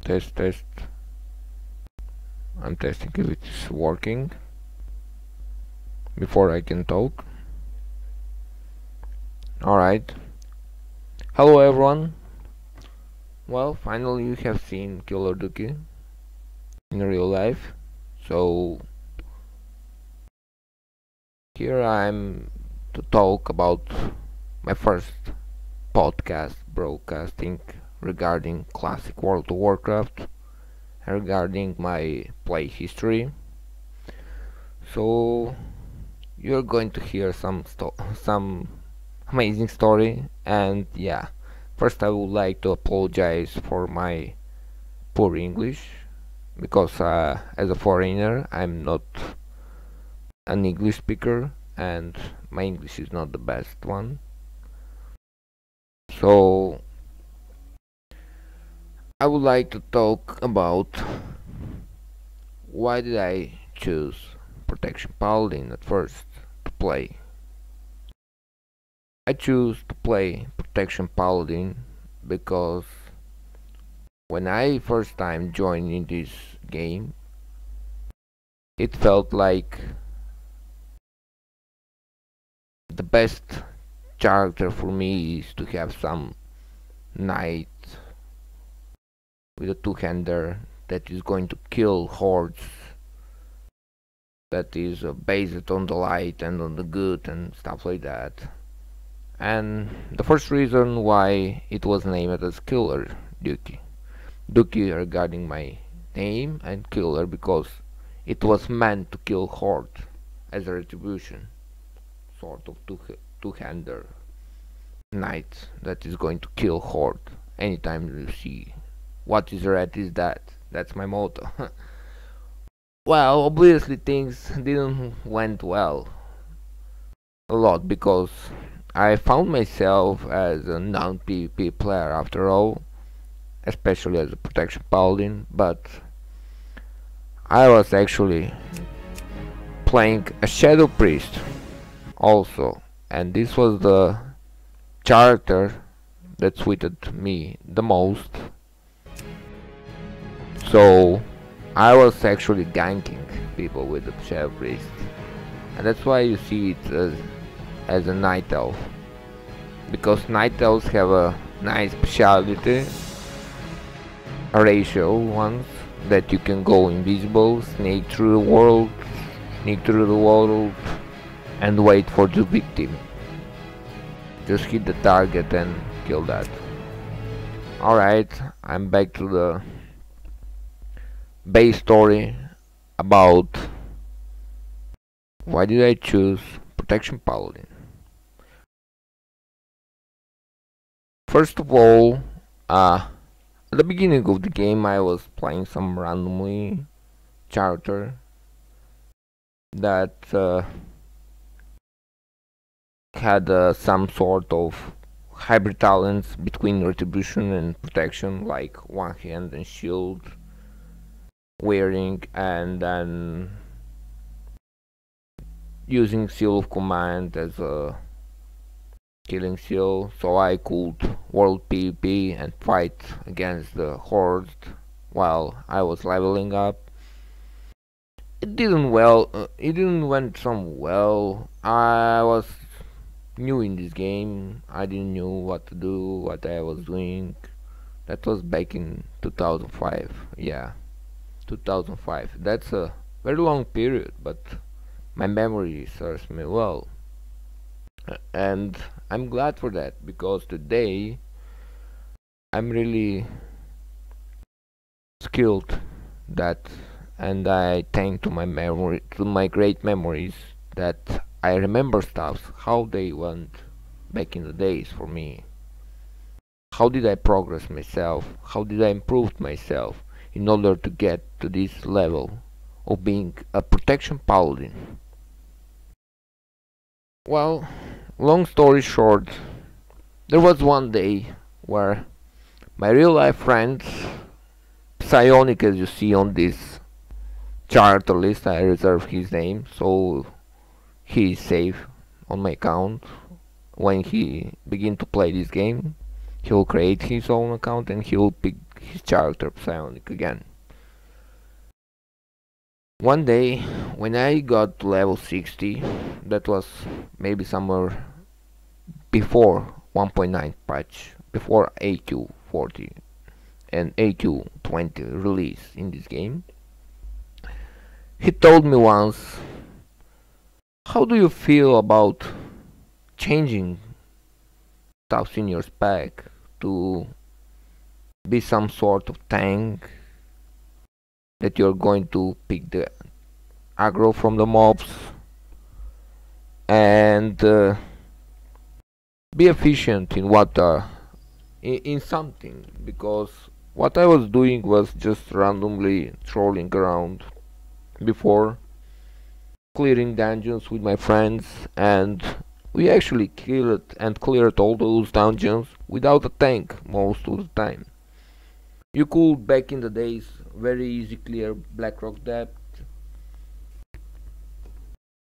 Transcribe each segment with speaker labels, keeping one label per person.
Speaker 1: Test, test. I'm testing if it's working before I can talk. Alright. Hello everyone. Well, finally you have seen Killerduki in real life. So here I'm to talk about my first podcast broadcasting regarding classic World of Warcraft, regarding my play history. So you're going to hear some amazing story, and yeah, first I would like to apologize for my poor English, because as a foreigner I'm not an English speaker and my English is not the best one. So I would like to talk about why did I choose Protection Paladin at first to play. I choose to play Protection Paladin because when I first time joined in this game, it felt like the best character for me is to have some knight with a two-hander that is going to kill hordes, that is based on the light and on the good and stuff like that. And the first reason why it was named as Killerduki. Duki regarding my name, and Killer because it was meant to kill horde as a retribution, sort of two-hander knight that is going to kill horde anytime you see what is red is that. That's my motto. Well, obviously things didn't went well a lot, because I found myself as a non-PvP player after all, especially as a Protection Paladin, but I was actually playing a Shadow Priest also, and this was the character that suited me the most. So I was actually ganking people with the Shadow Priest, and that's why you see it as a Night Elf, because Night Elves have a nice speciality, a ratio ones, that you can go invisible, sneak through the world, and wait for the victim. Just hit the target and kill that. Alright, I'm back to the base story about why did I choose Protection Paladin. First of all, at the beginning of the game I was playing some randomly character that had some sort of hybrid talents between retribution and protection, like one hand and shield wearing, and then using seal of command as a killing seal, so I could world PvP and fight against the horde while I was leveling up. It didn't went so well. I was new in this game. I didn't know what to do, what I was doing. That was back in 2005. Yeah, 2005. That's a very long period, but my memory serves me well. And I'm glad for that, because today I'm really skilled that, and I thank to my great memories, that I remember stuff how they went back in the days for me. How did I progress myself? How did I improve myself in order to get to this level of being a Protection Paladin? Well, long story short, there was one day where my real life friend Psionic, as you see on this character list, I reserve his name so he is safe on my account. When he begin to play this game, he'll create his own account and his character psionic again. One day, when I got to level 60, that was maybe somewhere before 1.9 patch, before AQ 40 and AQ 20 release in this game, he told me once, how do you feel about changing stuff in your spec to be some sort of tank that you're going to pick the aggro from the mobs and be efficient in what in something, because what I was doing was just randomly trolling around before, clearing dungeons with my friends, and we actually cleared all those dungeons without a tank most of the time. You could, back in the days, very easy clear Blackrock Depth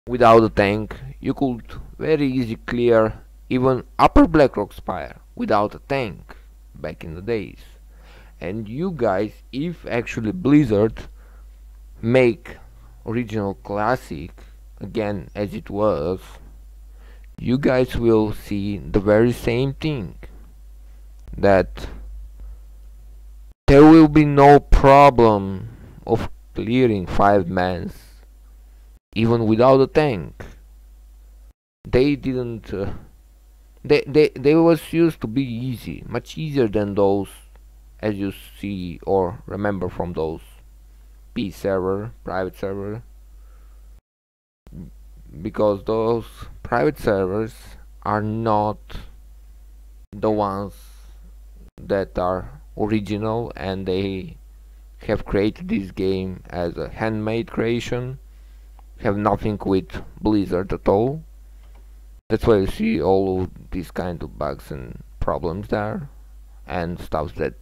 Speaker 1: without a tank. You could very easy clear even Upper Blackrock Spire without a tank back in the days. And you guys, if actually Blizzard make original classic again as it was, you guys will see the very same thing, that there will be no problem of clearing 5 mans even without a tank. They didn't they was used to be easy, much easier than those as you see or remember from those P server, private server, because those private servers are not the ones that are original, and they have created this game as a handmade creation, have nothing with Blizzard at all. That's why you see all of these kind of bugs and problems there, and stuff that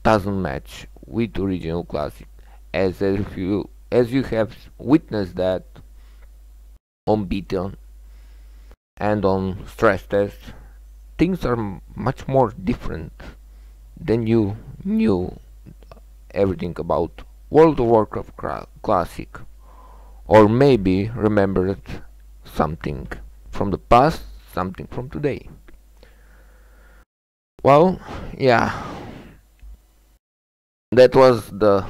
Speaker 1: doesn't match with original classic, as you have witnessed that on beta and on stress test. Things are much more different than you knew everything about World of Warcraft Classic, or maybe remembered something from the past, something from today. Well, yeah, that was the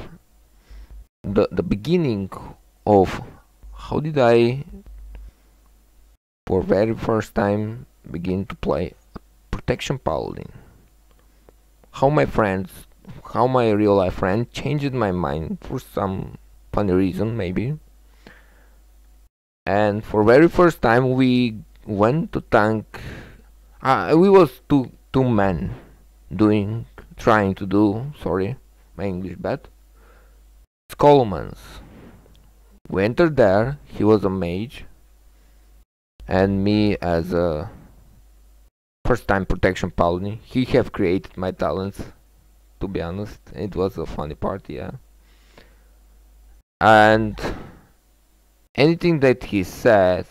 Speaker 1: beginning of how did I for very first time begin to play Protection Paladin. How my real life friend changed my mind for some funny reason maybe. And for very first time we went to tank. We was two men trying to do. Sorry, my English bad. Skolomans. We entered there. He was a mage, and me as a first time Protection Paladin. He have created my talents. To be honest, it was a funny party, yeah. And anything that he said,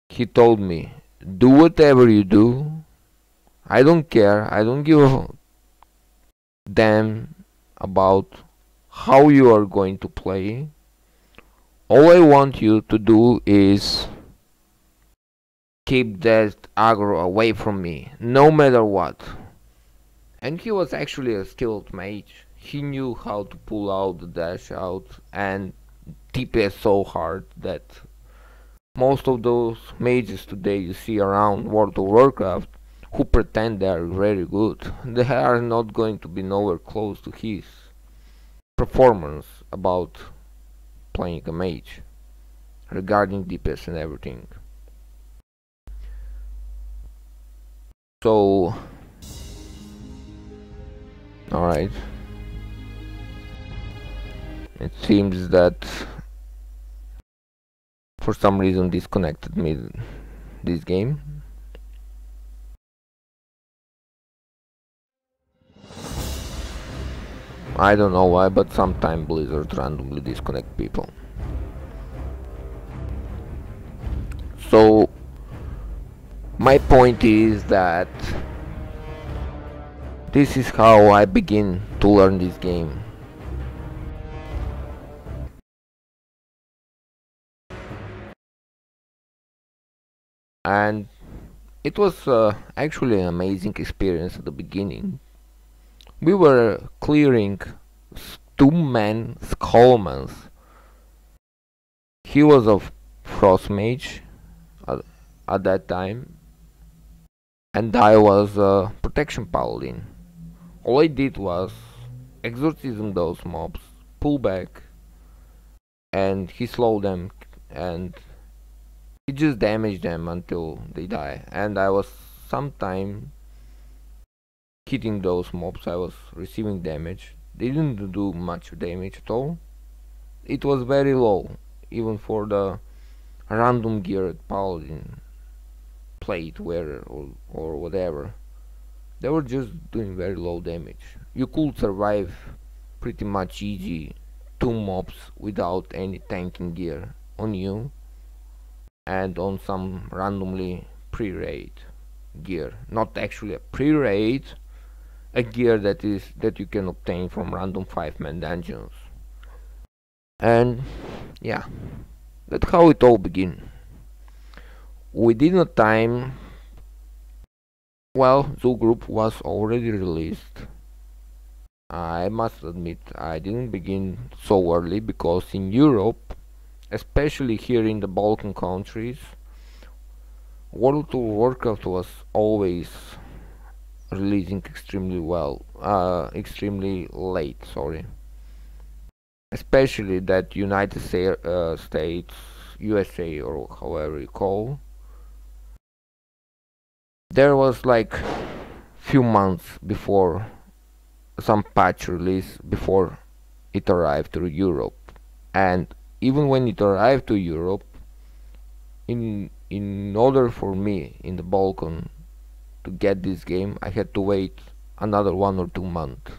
Speaker 1: he told me, do whatever you do, I don't care, I don't give a damn about how you are going to play. All I want you to do is keep that aggro away from me, no matter what. And he was actually a skilled mage. He knew how to pull out the dash out and DPS so hard that most of those mages today you see around World of Warcraft who pretend they are very good, they are not going to be nowhere close to his performance about playing a mage regarding DPS and everything. So alright, it seems that for some reason disconnected me this game. I don't know why, but sometimes Blizzard randomly disconnect people. So my point is that This is how I begin to learn this game. And it was actually an amazing experience at the beginning. We were clearing two-man Skullmans. He was a Frost Mage at that time, and I was a Protection Paladin. All I did was exorcism those mobs, pull back, and he slowed them, and he just damaged them until they die. And I was sometime hitting those mobs, I was receiving damage. They didn't do much damage at all. It was very low, even for the random geared paladin plate wearer or whatever. They were just doing very low damage. You could survive pretty much easy two mobs without any tanking gear on you and on some randomly pre-raid gear. Not actually a pre-raid, a gear that you can obtain from random 5-man dungeons. And yeah, that's how it all began. Within a time, well, Zoo Group was already released. I must admit I didn't begin so early because in Europe, especially here in the Balkan countries, World of Warcraft was always releasing extremely late, sorry. Especially that United States, USA, or however you call. There was like few months before some patch release before it arrived to Europe, and even when it arrived to Europe, in order for me in the Balkan to get this game, I had to wait another 1 or 2 months,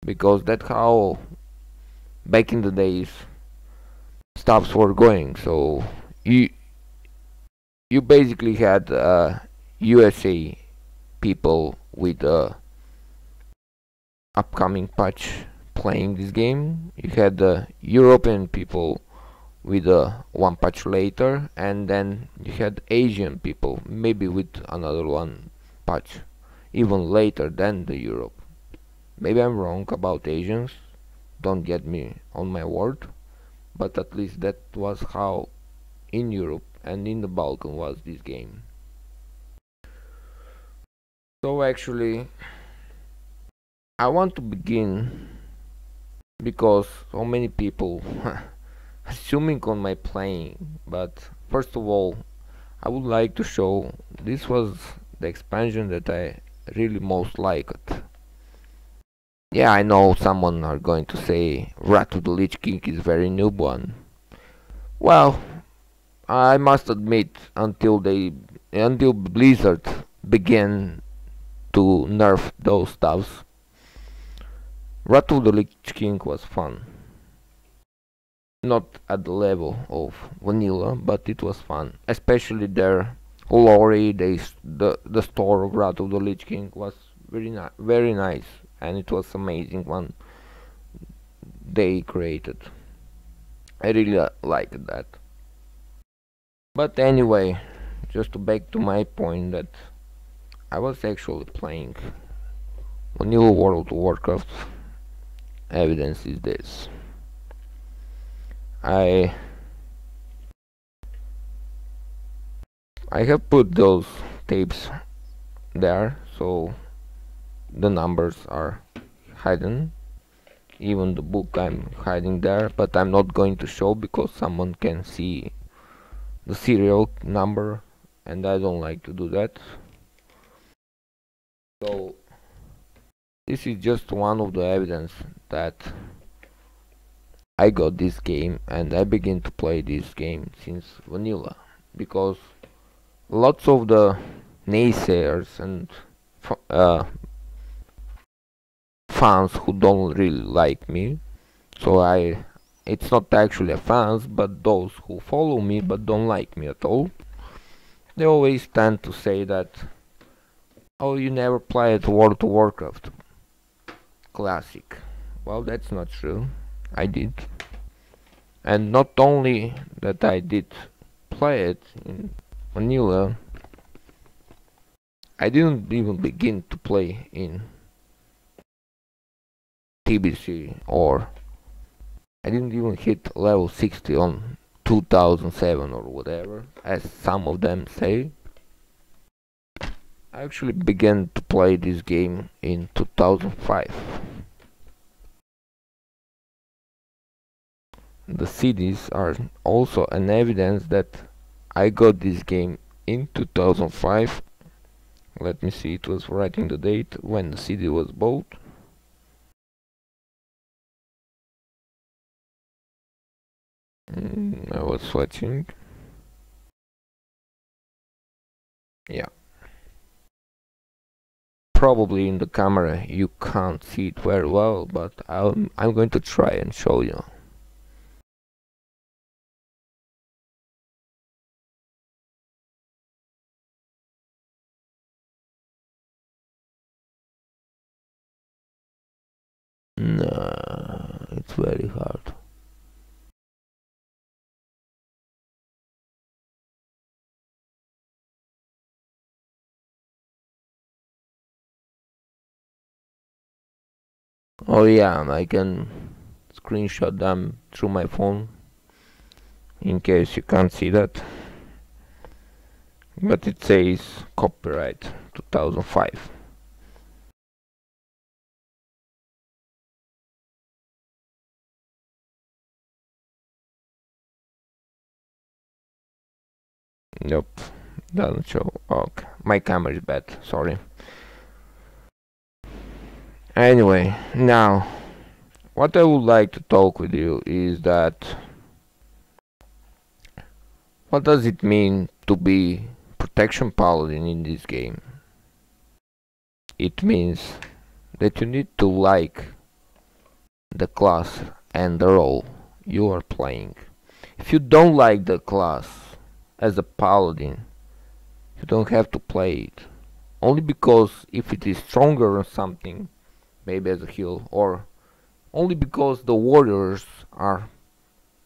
Speaker 1: because that's how back in the days stuffs were going. So you basically had USA people with upcoming patch playing this game. You had the European people with one patch later, and then you had Asian people maybe with another one patch even later than the Europe. Maybe I'm wrong about Asians, don't get me on my word, but at least that was how in Europe and in the Balkan was this game. So actually I want to begin because so many people assuming on my playing, but first of all I would like to show this was the expansion that I really most liked. Yeah, I know someone are going to say Wrath of the Lich King is very noob one. Well, I must admit until Blizzard began to nerf those stuffs, Wrath of the Lich King was fun. Not at the level of vanilla, but it was fun. Especially their lore, the story of Wrath of the Lich King was very nice, and it was amazing one they created. I really liked that. But anyway, just to back to my point that I was actually playing vanilla World of Warcraft. Evidence is this. I have put those tapes there, so the numbers are hidden. Even the book I'm hiding there, but I'm not going to show because someone can see the serial number, and I don't like to do that. So this is just one of the evidence that I got this game and I began to play this game since vanilla, because lots of the naysayers and fans who don't really like me, so it's not actually fans, but those who follow me but don't like me at all, they always tend to say that Oh, you never played World of Warcraft Classic. Well, that's not true. I did. And not only that I did play it in vanilla, I didn't even begin to play in TBC, or I didn't even hit level 60 on 2007 or whatever, as some of them say. I actually began to play this game in 2005. The CDs are also an evidence that I got this game in 2005. Let me see, it was writing the date when the CD was bought. I was switching. Yeah. Probably in the camera you can't see it very well, but I'm going to try and show you. No, it's very hard. Oh yeah, I can screenshot them through my phone in case you can't see that. But it says copyright 2005. Nope, doesn't show. Okay, my camera is bad, sorry. Anyway, now what I would like to talk with you is that what does it mean to be Protection Paladin in this game? It means that you need to like the class and the role you are playing. If you don't like the class as a paladin, you don't have to play it. Only because if it is stronger or something, maybe as a heal, or only because the warriors are,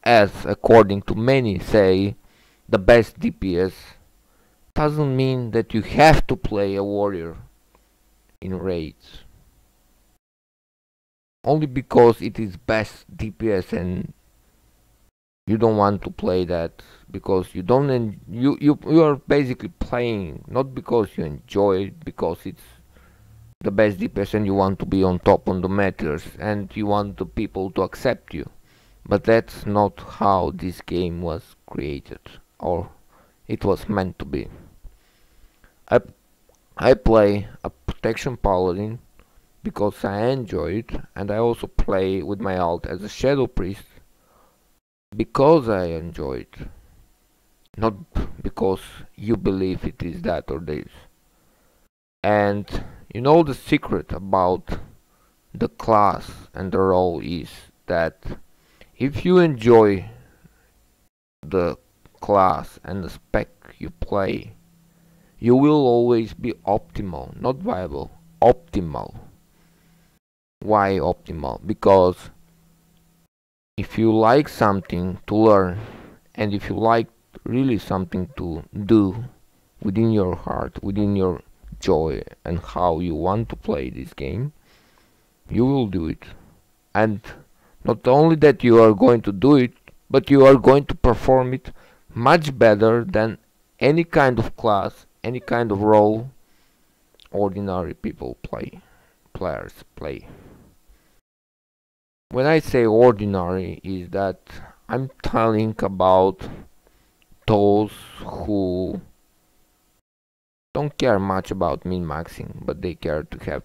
Speaker 1: as according to many say, the best DPS, doesn't mean that you have to play a warrior in raids. Only because it is best DPS and you don't want to play that because you don't you are basically playing not because you enjoy it, because it's the best DPS and you want to be on top on the matters and you want the people to accept you. But that's not how this game was created, or it was meant to be. I play a Protection Paladin because I enjoy it, and I also play with my alt as a Shadow Priest because I enjoy it, not because you believe it is that or this. And you know, the secret about the class and the role is that if you enjoy the class and the spec you play, you will always be optimal, not viable, optimal. Why optimal? Because if you like something to learn, and if you like really something to do within your heart, within your joy and how you want to play this game, you will do it. And not only that you are going to do it, but you are going to perform it much better than any kind of class, any kind of role ordinary players play. When I say ordinary, is that I'm telling about those who don't care much about min-maxing, but they care to have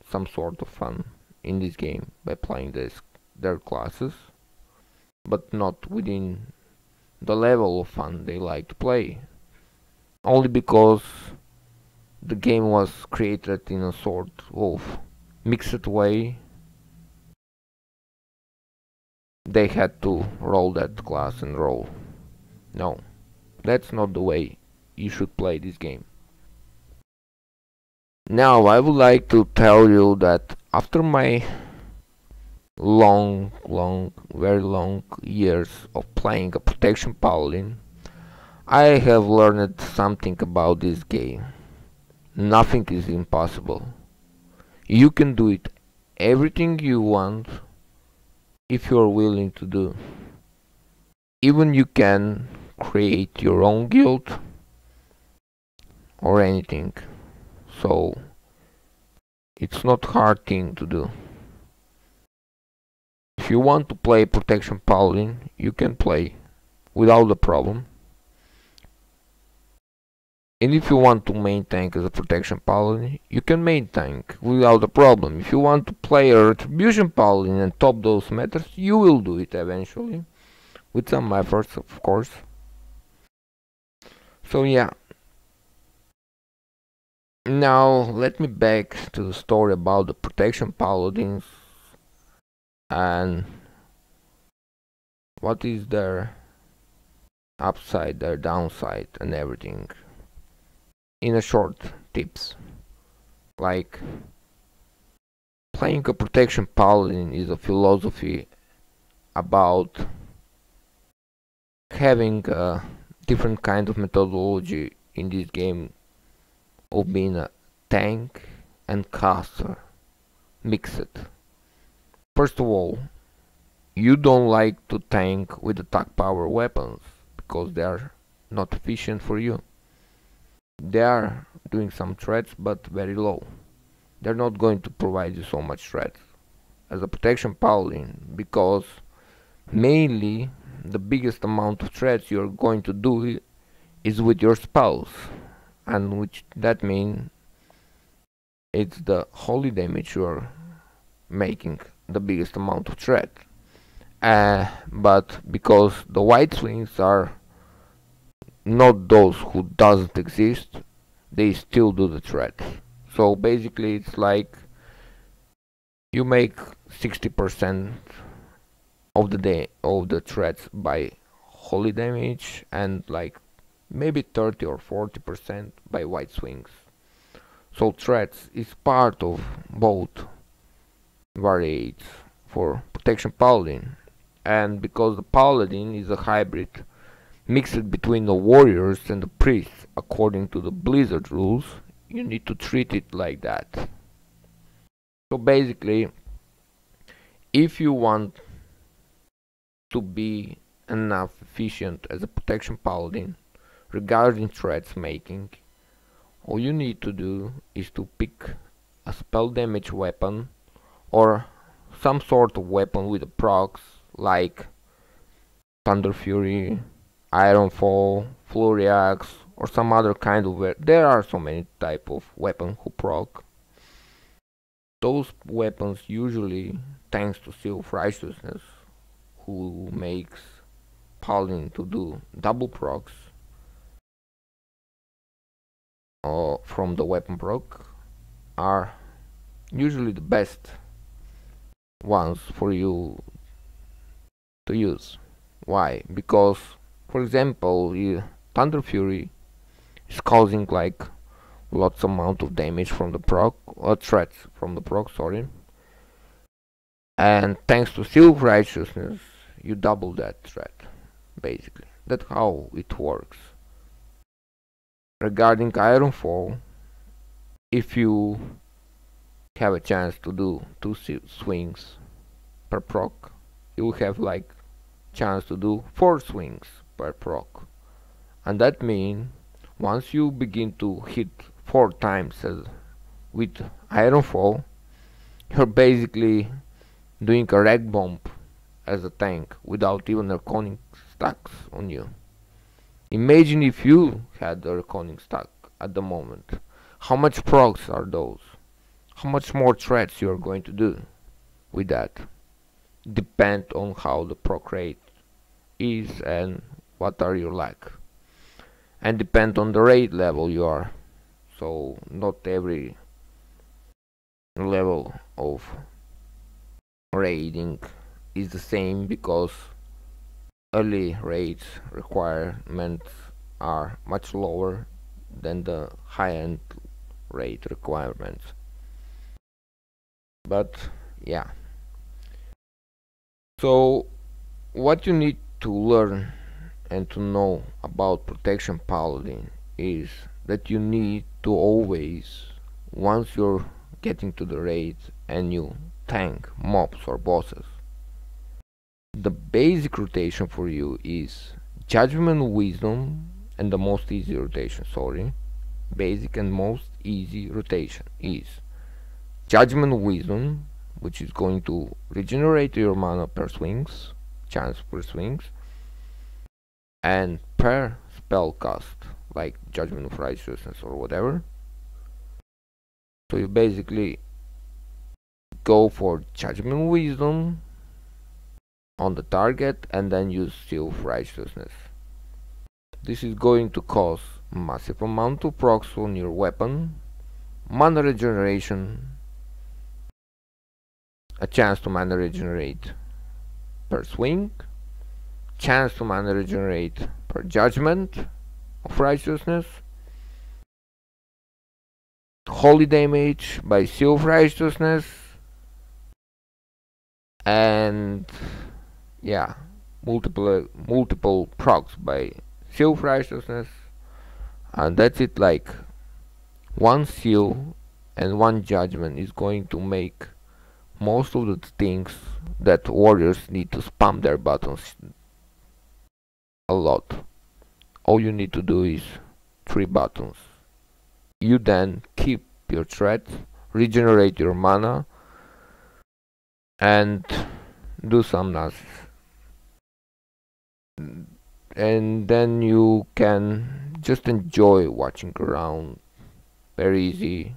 Speaker 1: some sort of fun in this game by playing their classes, but not within the level of fun they like to play. Only because the game was created in a sort of mixed way, they had to roll that class and roll. No, that's not the way you should play this game. Now I would like to tell you that after my very long years of playing a Protection Paladin, I have learned something about this game. Nothing is impossible. You can do it everything you want if you are willing to do. Even you can create your own guild or anything. So it's not hard thing to do. If you want to play Protection Paladin, you can play without a problem. And if you want to main tank as a Protection Paladin, you can main tank without a problem. If you want to play a Retribution Paladin and top those metas, you will do it eventually. With some efforts, of course. So yeah. Now let me back to the story about the Protection Paladins and what is their upside, their downside and everything. In a short tips. Like playing a Protection Paladin is a philosophy about having a different kind of methodology in this game of being a tank and caster mixed. First of all, you don't like to tank with attack power weapons because they are not efficient for you. They are doing some threats but very low. They're not going to provide you so much threats as a Protection Paladin, because mainly the biggest amount of threats you're going to do is with your spells, and which that means it's the holy damage you're making the biggest amount of threat. But because the white swings are not those who doesn't exist, they still do the threat. So basically it's like you make 60% of the threats by holy damage and like maybe 30 or 40% by white swings. So threats is part of both variants for Protection Paladin, and because the Paladin is a hybrid mixed between the warriors and the priests according to the Blizzard rules, you need to treat it like that. So basically, if you want to be enough efficient as a Protection Paladin regarding threats making, all you need to do is to pick a spell damage weapon or some sort of weapon with a procs like Thunder Fury, Ironfall, Flurry Axe, or some other kind of there are so many type of weapon who proc. Those weapons usually, thanks to Seal of Righteousness, who makes Paladin to do double procs from the weapon proc, are usually the best ones for you to use. Why? Because, for example, Thunder Fury is causing like lots amount of damage from the proc, threats from the proc, sorry. And thanks to Seal of Righteousness, you double that threat, basically. That's how it works. Regarding Ironfall, if you have a chance to do 2 swings per proc, you will have like chance to do 4 swings per proc, and that means once you begin to hit 4 times with Ironfall, you're basically doing a rag bomb as a tank without even reckoning stacks on you. Imagine if you had a reckoning stack at the moment. How much procs are those? How much more threats you're going to do with that? Depend on how the proc rate is and what are your luck, and depend on the raid level you are. So not every level of raiding is the same, because early raids requirements are much lower than the high-end raid requirements. But yeah, so what you need to learn and to know about Protection Paladin is that you need to always, once you're getting to the raid and you tank mobs or bosses, the basic rotation for you is Judgment, Wisdom, and the most easy rotation, sorry. Basic and most easy rotation is Judgment, Wisdom, which is going to regenerate your mana per swings, chance per swings, and per spell cast, like Judgment of Righteousness or whatever. So you basically go for Judgment, Wisdom on the target and then use Seal of Righteousness. This is going to cause massive amount of procs on your weapon, mana regeneration, a chance to mana regenerate per swing, chance to mana regenerate per Judgment of Righteousness, holy damage by Seal of Righteousness, and yeah, multiple procs by Seal of Righteousness, and that's it. Like one seal and one judgment is going to make most of the things that warriors need to spam their buttons a lot. All you need to do is 3 buttons. You then keep your threat, regenerate your mana, and do some NAS. And then you can just enjoy watching around. Very easy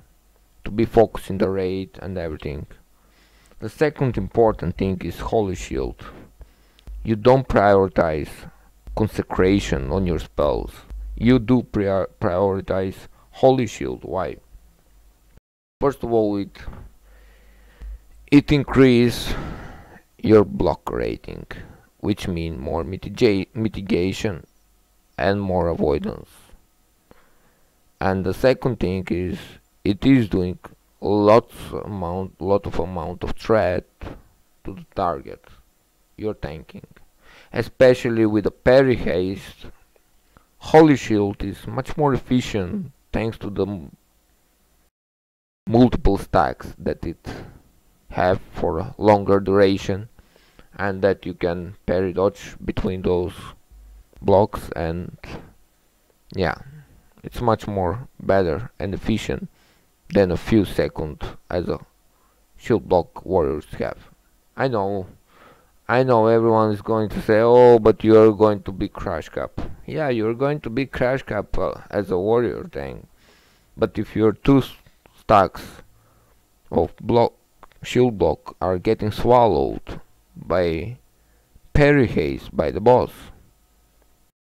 Speaker 1: to be focused in the raid and everything. The second important thing is Holy Shield. You don't prioritize consecration on your spells. You do prioritize Holy Shield. Why? First of all, it increases your block rating, which means more mitigation and more avoidance. And the second thing is it is doing lot of amount of threat to the target you're tanking, especially with the parry haste. Holy Shield is much more efficient thanks to the multiple stacks that it have for a longer duration, and that you can parry dodge between those blocks, and yeah, it's much more better and efficient than a few seconds as a shield block warriors have. I know everyone is going to say, oh, but you're going to be Crash Cap. Yeah, you're going to be Crash Cap as a warrior tank, but if your 2 stacks of shield block are getting swallowed by parry haste by the boss,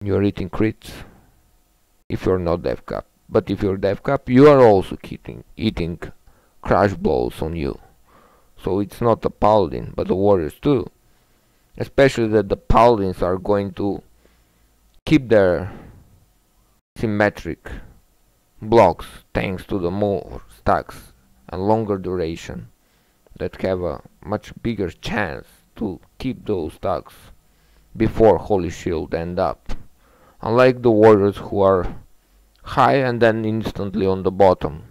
Speaker 1: you're eating crits if you're not dev cap. But if you're dev cap, you are also eating crash blows on you. So it's not a paladin, but the warriors too. Especially that the paladins are going to keep their symmetric blocks thanks to the more stacks and longer duration that have a much bigger chance to keep those stacks before Holy Shield end up. Unlike the warriors who are high and then instantly on the bottom,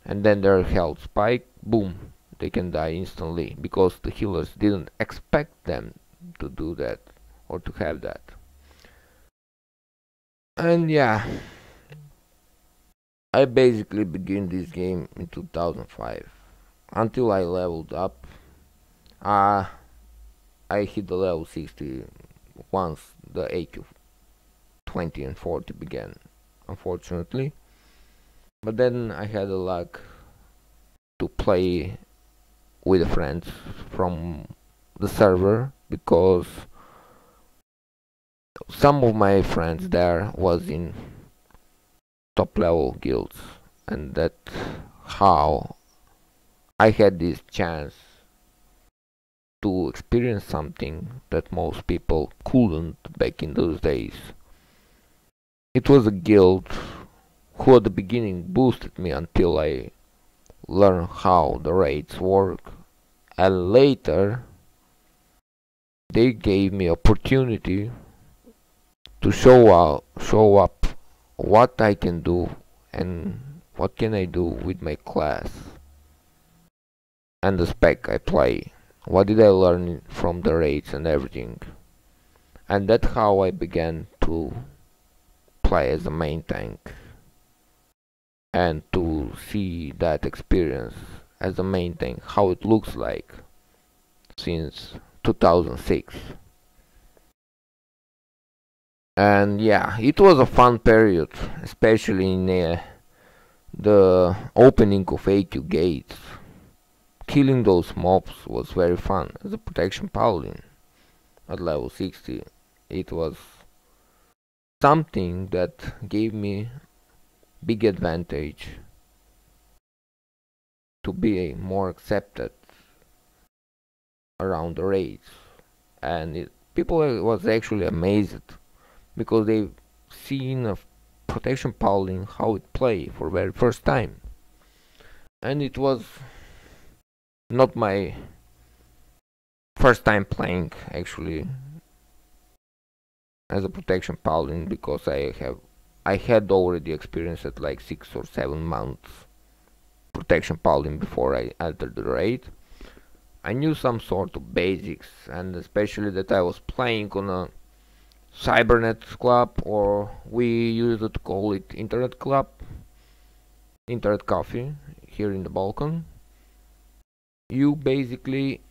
Speaker 1: and then their health spike, boom, they can die instantly because the healers didn't expect them to do that or to have that. And yeah, I basically began this game in 2005 until I leveled up. I hit the level 60 once the AQ 20 and 40 began, unfortunately. But then I had the luck to play with friends from the server, because some of my friends there was in top level guilds, and that's how I had this chance to experience something that most people couldn't back in those days. It was a guild who at the beginning boosted me until I learned how the raids work, and later they gave me opportunity to show up what I can do and what can I do with my class and the spec I play. What did I learn from the raids and everything? And that's how I began to play as a main tank and to see that experience as a main tank, how it looks like since 2006. And yeah, it was a fun period, especially in the opening of AQ gates. Killing those mobs was very fun. As a Protection Paladin at level 60, it was something that gave me big advantage to be more accepted around the raids. And people was actually amazed because they've seen a Protection Paladin how it play for very first time. And it was not my first time playing actually as a Protection Paladin, because I had already experienced it like 6 or 7 months Protection Paladin before I entered the raid. I knew some sort of basics, and especially that I was playing on a Cybernet club, or we used to call it Internet club, Internet coffee here in the Balkan. You basically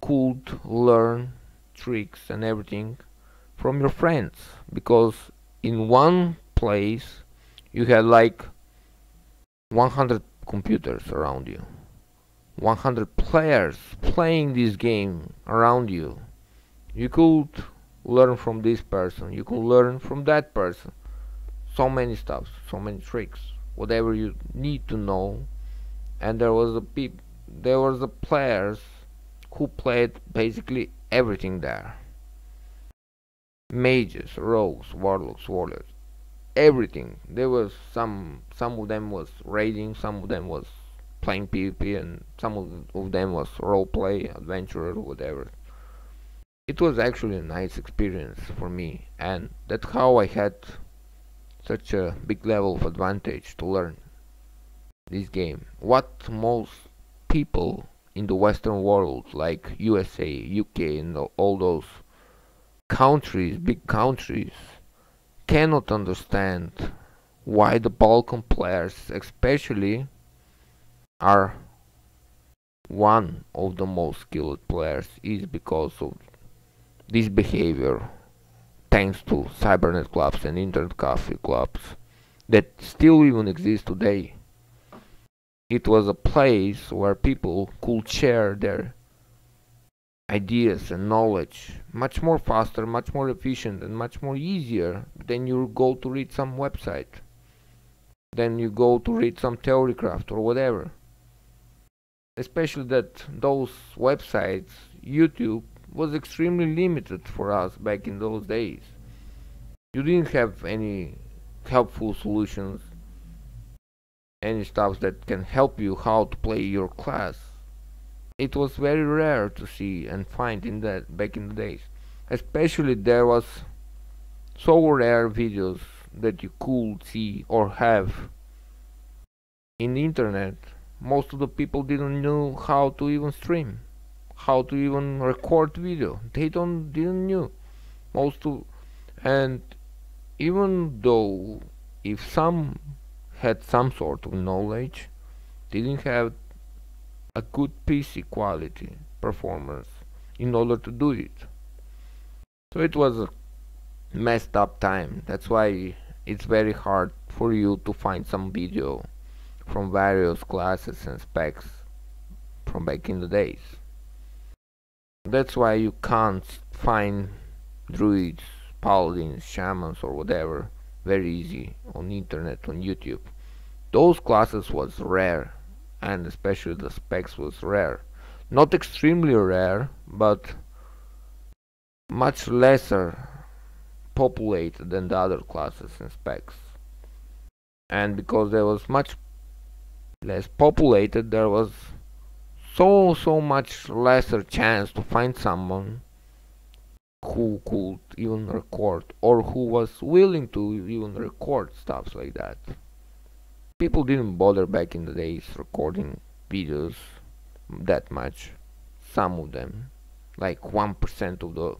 Speaker 1: could learn tricks and everything from your friends, because in one place you had like 100 computers around you, 100 players playing this game around you. You could learn from this person, you could learn from that person, so many stuff, so many tricks, whatever you need to know. And there was the players who played basically everything there. Mages, rogues, warlocks, warriors, everything. There was some of them was raiding, some of them was playing PvP, and some of them was roleplay, adventurer, whatever. It was actually a nice experience for me, and that's how I had such a big level of advantage to learn this game. What most people in the Western world, like USA, UK, and all those countries, big countries, cannot understand, why the Balkan players especially are one of the most skilled players, is because of this behavior, thanks to Cybernet clubs and Internet coffee clubs that still even exist today. It was a place where people could share their ideas and knowledge much more faster, much more efficient, and much more easier than you go to read some website, than you go to read some theorycraft or whatever. Especially that those websites, YouTube, was extremely limited for us back in those days. You didn't have any helpful solutions, any stuff that can help you how to play your class. It was very rare to see and find in that back in the days. Especially there was so rare videos that you could see or have in the internet. Most of the people didn't know how to even stream, how to even record video. They didn't know and even though if some had some sort of knowledge, didn't have a good PC quality performance in order to do it. So it was a messed up time. That's why it's very hard for you to find some video from various classes and specs from back in the days. That's why you can't find druids, paladins, shamans, or whatever very easy on internet, on YouTube. Those classes was rare, and especially the specs was rare. Not extremely rare, but much lesser populated than the other classes and specs. and because there was much less populated, there was so much lesser chance to find someone who could even record, or who was willing to even record stuff like that. People didn't bother back in the days recording videos that much. Some of them, like 1% of the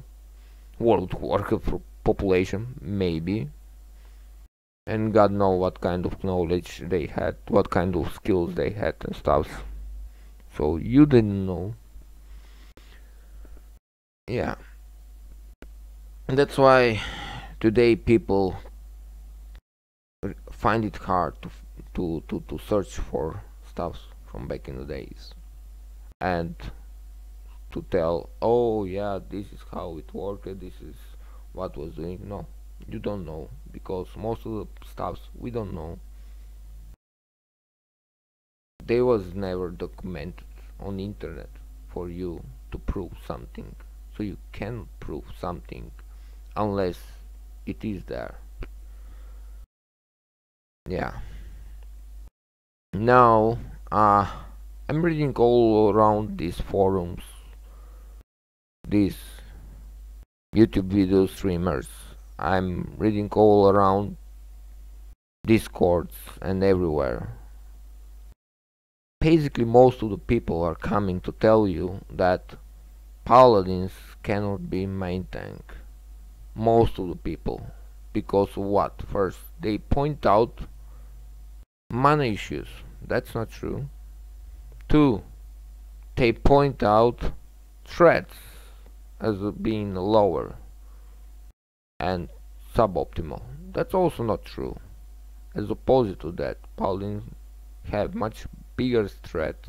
Speaker 1: world Warcraft population, maybe. And God know what kind of knowledge they had, what kind of skills they had and stuff. So you didn't know. Yeah. And that's why today people find it hard to search for stuff from back in the days, and to tell, oh yeah, this is how it worked, this is what was doing. No, you don't know, because most of the stuff we don't know, they was never documented on the internet for you to prove something. So you can prove something unless it is there. Yeah. Now I'm reading all around these forums, these YouTube video streamers. I'm reading all around Discords and everywhere. Basically, most of the people are coming to tell you that Paladins cannot be main tank. Most of the people. Because of what? First, they point out mana issues. That's not true. 2, they point out threats as being lower and suboptimal. That's also not true. As opposed to that, Paladins have much bigger threat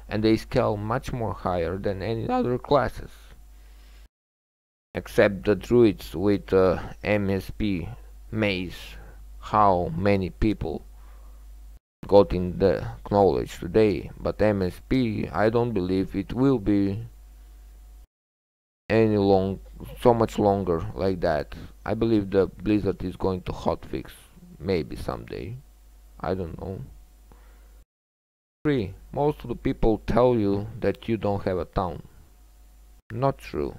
Speaker 1: and they scale much more higher than any other classes. Except the druids with MSP maze. How many people got in the knowledge today? But MSP, I don't believe it will be so much longer like that. I believe the Blizzard is going to hotfix, maybe someday. I don't know. 3, most of the people tell you that you don't have a town. Not true.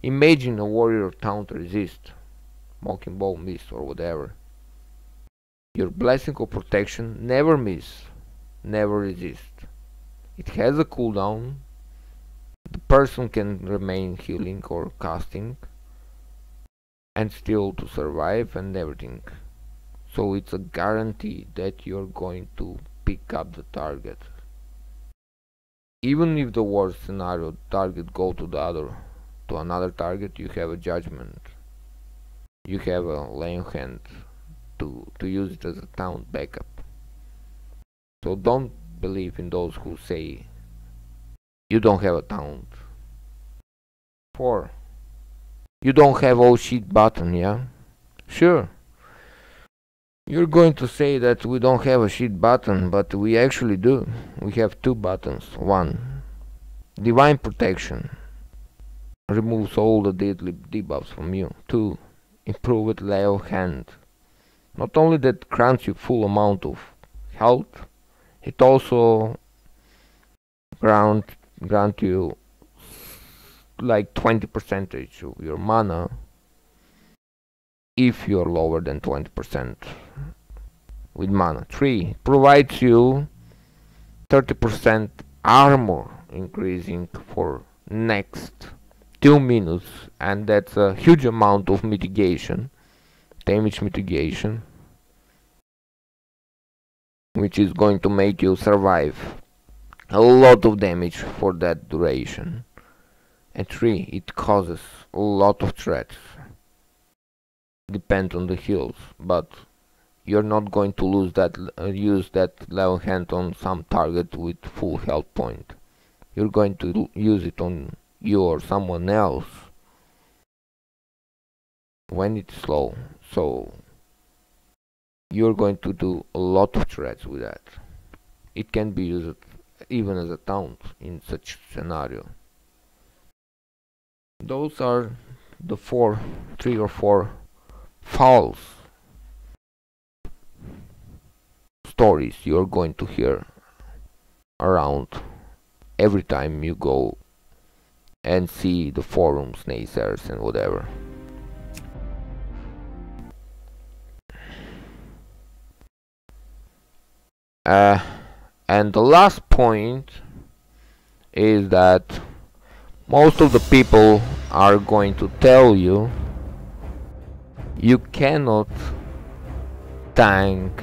Speaker 1: Imagine a warrior town to resist, Mocking Bow miss or whatever. Your blessing of protection never miss, never resist. It has a cooldown. The person can remain healing or casting and still to survive and everything. So it's a guarantee that you're going to pick up the target. Even if the worst scenario target go to another target, you have a judgment. You have a lay hand to use it as a town backup. So don't believe in those who say you don't have a taunt. 4, you don't have all shit button, yeah? Sure. You're going to say that we don't have a shit button, but we actually do. We have 2 buttons. 1, Divine Protection, removes all the deadly debuffs from you. 2, Improved Lay of Hand. Not only that grants you full amount of health, it also grant you like 20% of your mana if you're lower than 20% with mana. 3, provides you 30% armor increasing for next 2 minutes, and that's a huge amount of mitigation, damage mitigation, which is going to make you survive a lot of damage for that duration. And 3, it causes a lot of threats. Depend on the heals, but you're not going to lose that use that level hand on some target with full health point. You're going to use it on you or someone else when it's low. So you're going to do a lot of threats with that. It can be used even as a taunt in such scenario. Those are the 3 or 4 fouls stories you're going to hear around every time you go and see the forums, naysayers and whatever. And the last point is that most of the people are going to tell you you cannot tank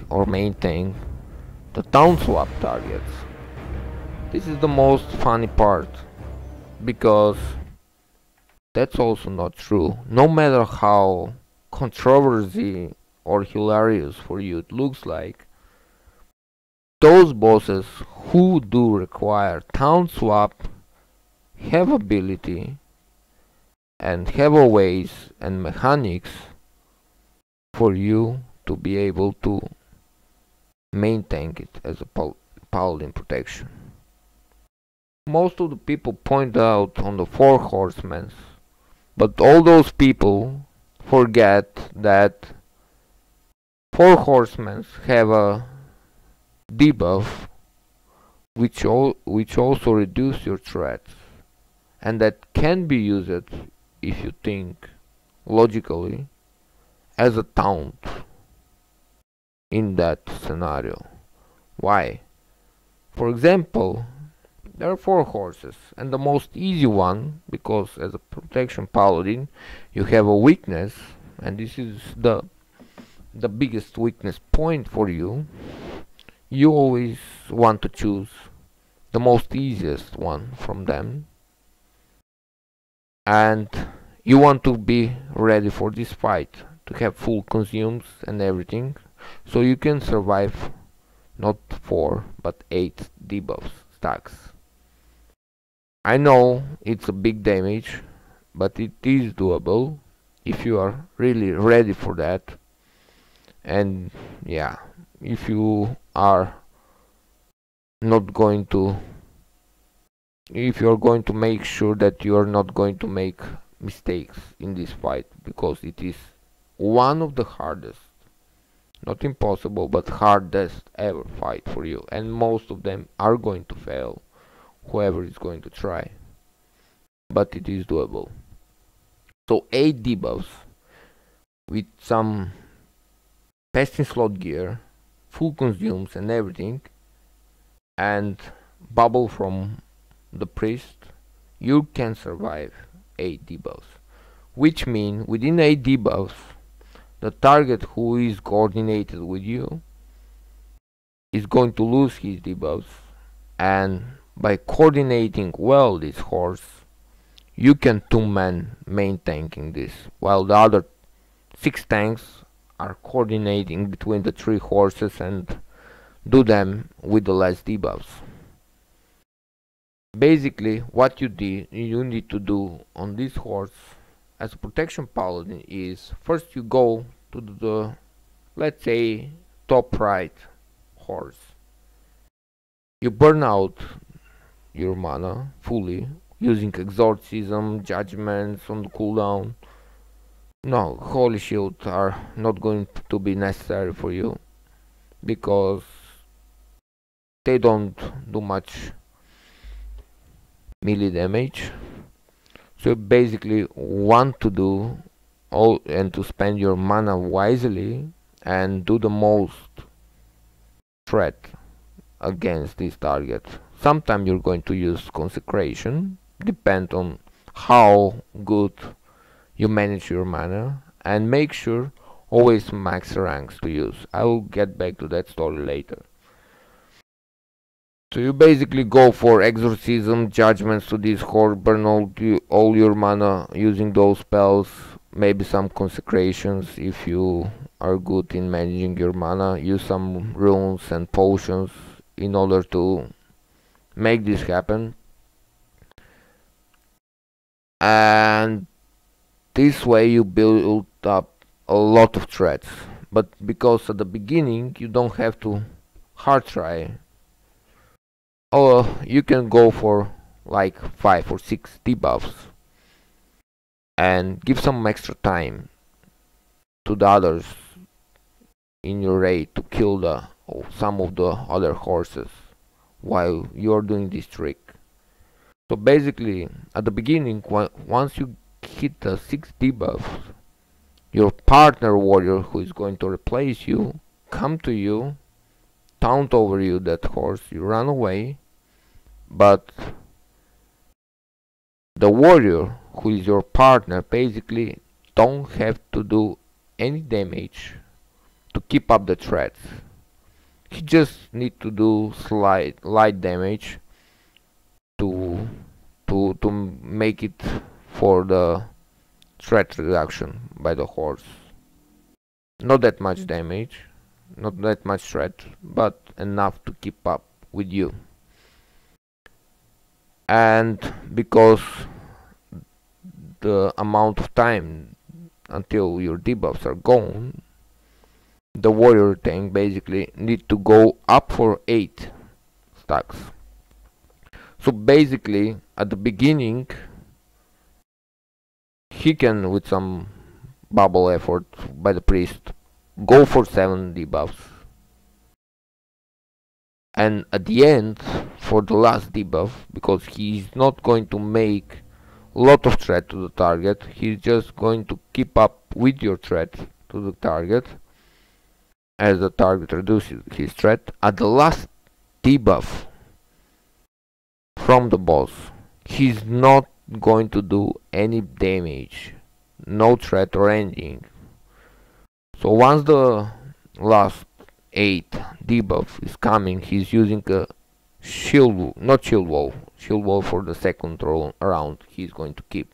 Speaker 1: or maintain the town swap targets. This is the most funny part, because that's also not true. No matter how controversy or hilarious for you it looks like, those bosses who do require town swap have ability and have a ways and mechanics for you to be able to maintain it as a paladin protection. Most of the people point out on the four horsemen, but all those people forget that four horsemen have a debuff which also reduce your threats, and that can be used, if you think logically, as a taunt in that scenario. Why? For example, there are four horses, and the most easy one, because as a protection paladin you have a weakness, and this is the biggest weakness point for you. You always want to choose the most easiest one from them, and you want to be ready for this fight, to have full consumes and everything, so you can survive not 4 but 8 debuffs stacks. I know it's a big damage, but it is doable if you are really ready for that. And yeah, if you are not going to, if you're going to make sure that you are not going to make mistakes in this fight, because it is one of the hardest, not impossible, but hardest ever fight for you, and most of them are going to fail, whoever is going to try, but it is doable. So 8 debuffs with some pesting slot gear, full consumes and everything, and bubble from the priest, you can survive 8 debuffs, which mean within 8 debuffs the target who is coordinated with you is going to lose his debuffs, and by coordinating well this horse, you can 2-man main tanking this, while the other 6 tanks are coordinating between the 3 horses and do them with the less debuffs. Basically, what you need to do on this horse as a protection paladin is, first you go to the, let's say, top right horse. You burn out your mana fully using exorcism, judgments on the cooldown. No, holy shield are not going to be necessary for you, because they don't do much melee damage. So you basically want to do all and to spend your mana wisely and do the most threat against this target. Sometimes you're going to use consecration, depend on how good you manage your mana, and make sure always max ranks to use. I will get back to that story later. So you basically go for exorcism, judgments to this horse, burn all your mana using those spells, maybe some consecrations if you are good in managing your mana, use some runes and potions in order to make this happen. And this way you build up a lot of threats, but because at the beginning you don't have to hard try, or you can go for like 5 or 6 debuffs and give some extra time to the others in your raid to kill some of the other horses while you're doing this trick. So basically, at the beginning, once you hit the 6 debuffs, your partner warrior who is going to replace you come to you, taunt over you that horse, you run away, but the warrior who is your partner basically don't have to do any damage to keep up the threats. He just need to do light damage to make it for the threat reduction by the horse. Not that much damage, not that much threat, but enough to keep up with you. And because the amount of time until your debuffs are gone, the warrior tank basically need to go up for 8 stacks. So basically, at the beginning, he can, with some bubble effort by the priest, go for 7 debuffs. And at the end, for the last debuff, because he's not going to make a lot of threat to the target, he's just going to keep up with your threat to the target as the target reduces his threat. At the last debuff from the boss, he's not going to do any damage, no threat or anything. So once the last 8 debuff is coming, he's using a shield wall for the second round he's going to keep.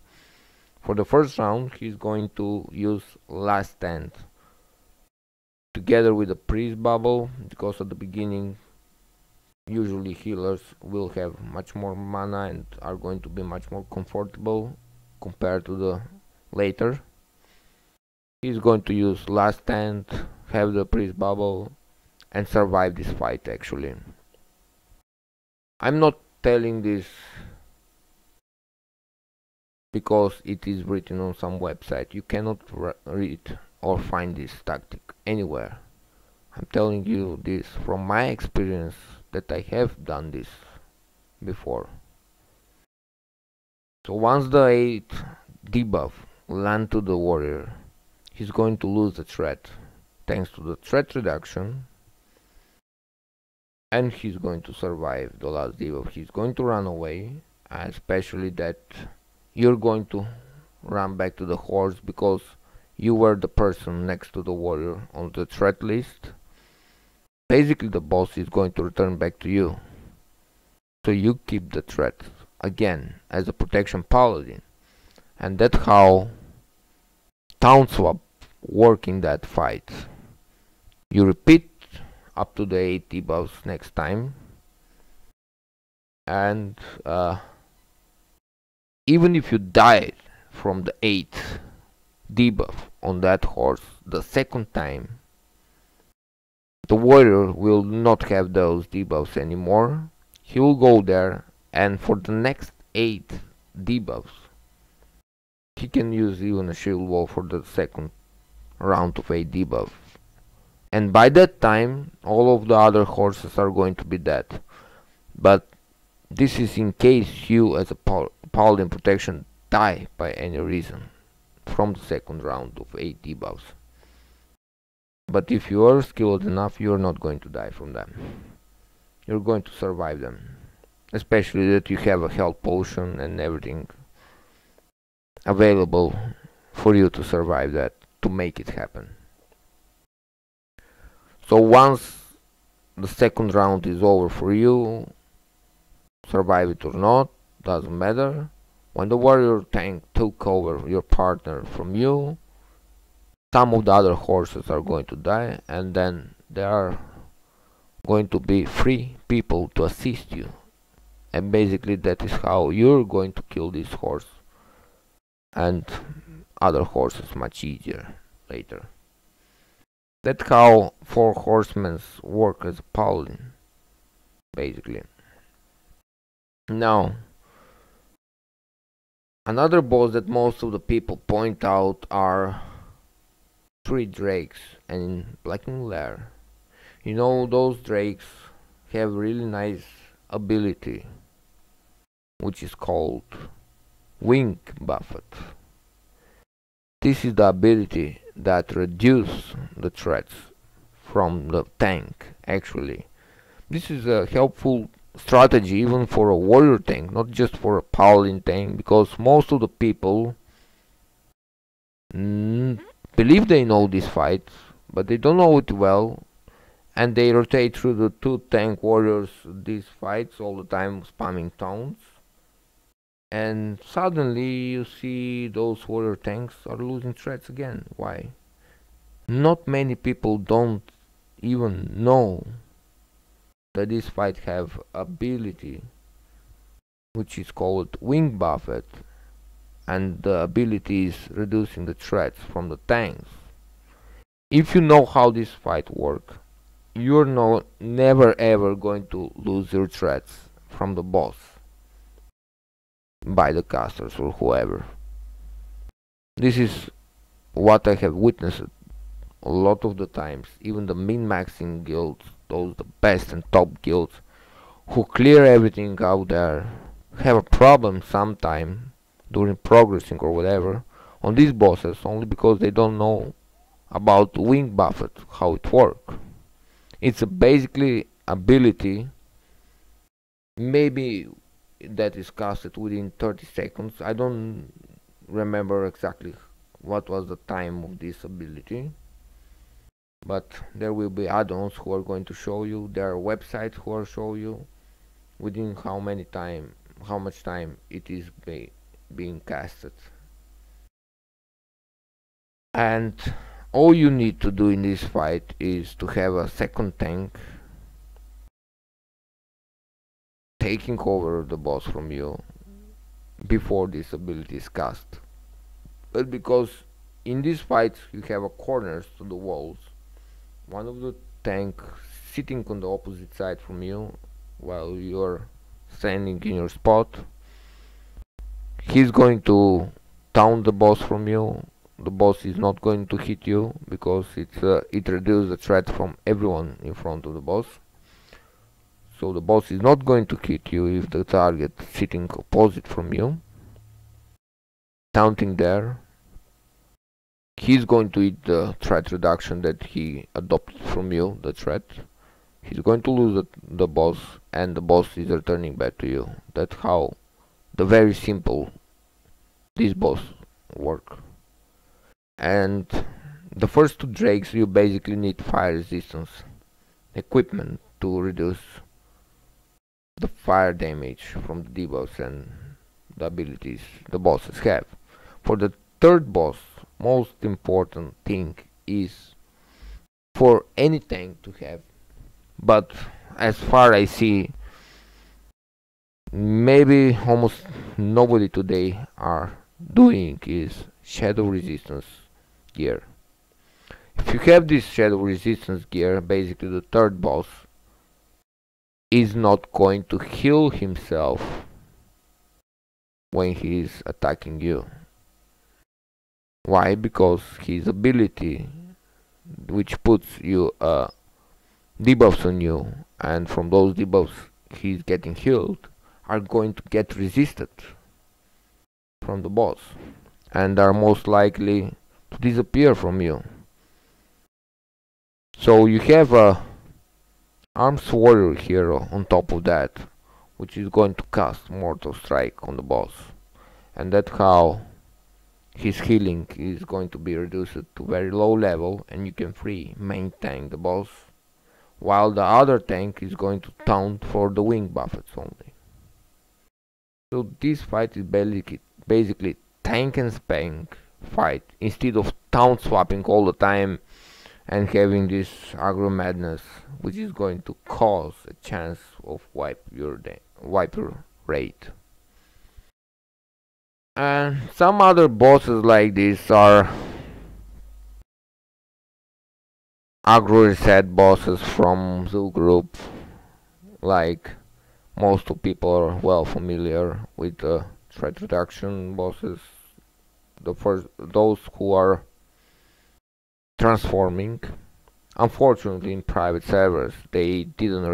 Speaker 1: For the first round he's going to use last stand together with the priest bubble, because at the beginning usually healers will have much more mana and are going to be much more comfortable compared to the later. He's going to use last stand, have the priest bubble, and survive this fight. Actually, I'm not telling this because it is written on some website. You cannot read or find this tactic anywhere. I'm telling you this from my experience, that I have done this before. So once the 8 debuff land to the warrior, he's going to lose the threat thanks to the threat reduction, and he's going to survive the last debuff. He's going to run away, especially that you're going to run back to the horse because you were the person next to the warrior on the threat list. Basically the boss is going to return back to you, so you keep the threat again as a Protection Paladin. And that's how Town Swap work in that fight. You repeat up to the 8 debuffs next time, and even if you died from the 8th debuff on that horse the second time, the warrior will not have those debuffs anymore. He will go there, and for the next 8 debuffs he can use even a shield wall for the second round of 8 debuffs. And by that time all of the other horses are going to be dead. But this is in case you as a Paladin Protection die by any reason from the second round of 8 debuffs. But if you are skilled enough, you are not going to die from them. You're going to survive them. Especially that you have a health potion and everything available for you to survive that, to make it happen. So once the second round is over for you, survive it or not, doesn't matter. When the warrior tank took over your partner from you, some of the other horses are going to die, and then there are going to be 3 people to assist you. And basically that is how you're going to kill this horse and other horses much easier later. That's how 4 horsemen work as a paladin, basically. Now, another boss that most of the people point out are 3 drakes and blackening lair. You know, those drakes have really nice ability, which is called wing buffet. This is the ability that reduces the threats from the tank. Actually, this is a helpful strategy even for a warrior tank, not just for a paladin tank, because most of the people believe they know this fight, but they don't know it well, and they rotate through the 2 tank warriors these fights all the time, spamming taunts, and suddenly you see those warrior tanks are losing threats again. Why? Not many people don't even know that this fight have ability which is called wing buffet, and the ability is reducing the threats from the tanks. If you know how this fight works, you're never ever going to lose your threats from the boss by the casters or whoever. This is what I have witnessed a lot of the times. Even the min-maxing guilds, those the best and top guilds who clear everything out there, have a problem sometime during progressing or whatever on these bosses, only because they don't know about wing buffet, how it works. It's a basically ability, maybe that is casted within 30 seconds. I don't remember exactly what was the time of this ability, but there will be add-ons who are going to show you, there are websites who will show you within how much time it is being casted. And all you need to do in this fight is to have a second tank taking over the boss from you before this ability is cast. But because in this fight you have a corners to the walls, one of the tank sitting on the opposite side from you while you're standing in your spot, he's going to taunt the boss from you. The boss is not going to hit you because it reduces the threat from everyone in front of the boss. So the boss is not going to hit you if the target sitting opposite from you, taunting there. He's going to eat the threat reduction that he adopted from you, the threat. He's going to lose the boss, and the boss is returning back to you. That's how the very simple this boss work. And the first 2 drakes, you basically need fire resistance equipment to reduce the fire damage from the debuffs and the abilities the bosses have. For the 3rd boss, most important thing is for any tank to have, but as far I see, maybe almost nobody today are doing, is shadow resistance gear. If you have this shadow resistance gear, basically the 3rd boss is not going to heal himself when he is attacking you. Why? Because his ability, which puts you debuffs on you, and from those debuffs he's getting healed, are going to get resisted from the boss and are most likely to disappear from you. So you have a arms warrior hero on top of that, which is going to cast Mortal Strike on the boss, and that's how his healing is going to be reduced to very low level, and you can free main tank the boss, while the other tank is going to taunt for the wing buffets only. So this fight is basically tank and spank fight, instead of taunt swapping all the time and having this aggro madness, which is going to cause a chance of wipe your raid. And some other bosses like this are aggro reset bosses from Zoo Group, like most of people are well familiar with the threat reduction bosses. Those who are transforming. Unfortunately, in private servers, they didn't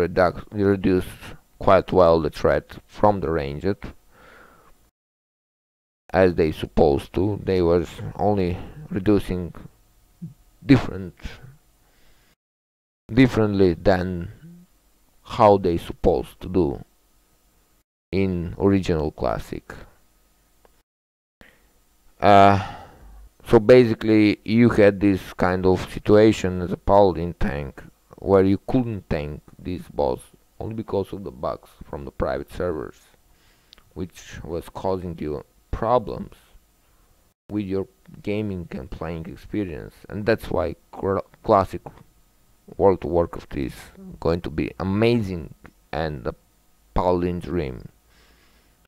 Speaker 1: reduce quite well the threat from the ranged as they supposed to. They was only reducing differently than how they supposed to do in original classic. So basically you had this kind of situation as a paladin tank where you couldn't tank this boss only because of the bugs from the private servers, which was causing you problems with your gaming and playing experience. And that's why classic World of Warcraft is going to be amazing and a paladin dream,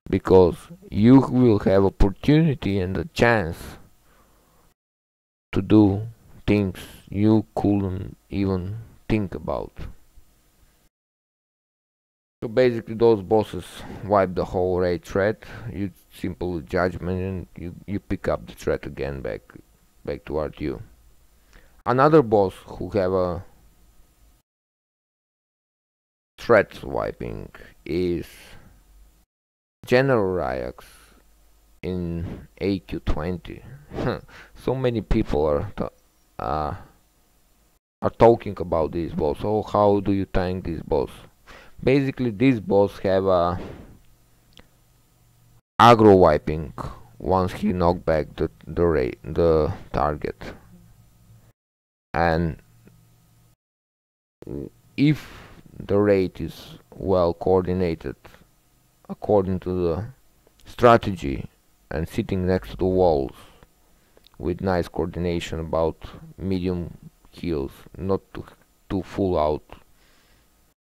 Speaker 1: because you will have opportunity and a chance to do things you couldn't even think about. So basically those bosses wipe the whole raid threat. You simple judgment and you pick up the threat again back toward you. Another boss who have a threat wiping is General Ryax in AQ20. So many people are talking about this boss. So how do you tank this boss? Basically, this boss have a aggro wiping once he knock back the target, and if the raid is well coordinated according to the strategy and sitting next to the walls with nice coordination about medium heals, not to full out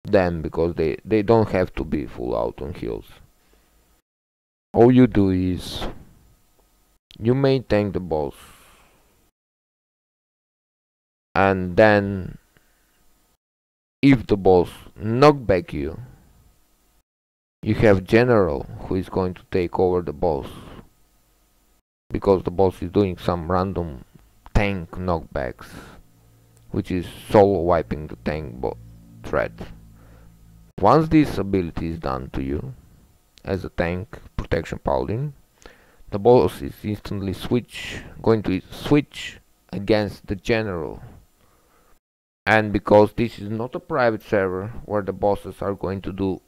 Speaker 1: them, because they don't have to be full out on heals. All you do is you may tank the boss, and then if the boss knock back you have general who is going to take over the boss, because the boss is doing some random tank knockbacks, which is solo wiping the tank threat. Once this ability is done to you as a tank Protection Paladin, the boss is instantly going to switch against the general. And because this is not a private server where the bosses are going to do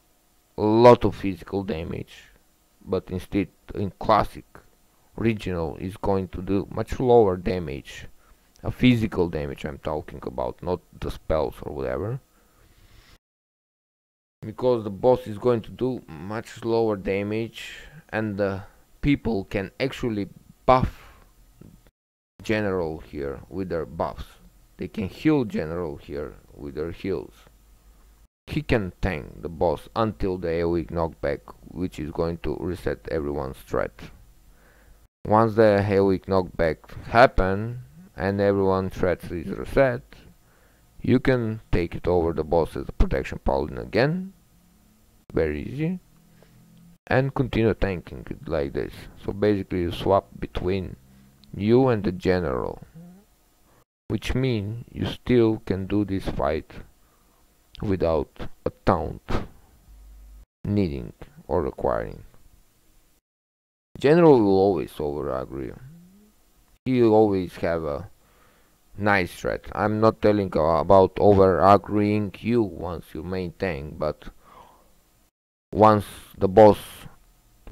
Speaker 1: a lot of physical damage, but instead in classic regional is going to do much lower damage, a physical damage I'm talking about, not the spells or whatever. Because the boss is going to do much lower damage, and the people can actually buff general here with their buffs. They can heal general here with their heals. He can tank the boss until the AoE knockback, which is going to reset everyone's threat. Once the AoE knockback happen and everyone's threat is reset, you can take it over the boss as a Protection Paladin again, very easy, and continue tanking it like this. So basically you swap between you and the general, which means you still can do this fight without a taunt needing or requiring. General will always over aggro you. He will always have a nice threat. I'm not telling about over aggroing you once you main tank, but once the boss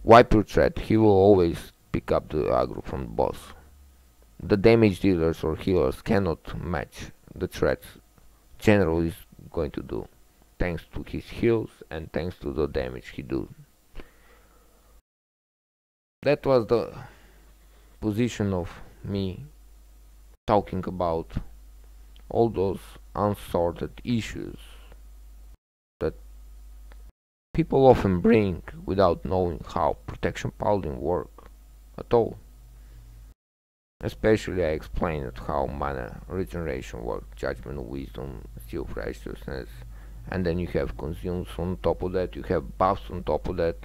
Speaker 1: wipe your threat, he will always pick up the aggro from the boss. The damage dealers or healers cannot match the threats General is going to do, thanks to his heals and thanks to the damage he do. That was the position of me talking about all those unsorted issues that people often bring without knowing how Protection Paladin work at all. Especially I explained how mana regeneration works, Judgment, Wisdom, Seal of Righteousness, and then you have consumes on top of that, you have buffs on top of that,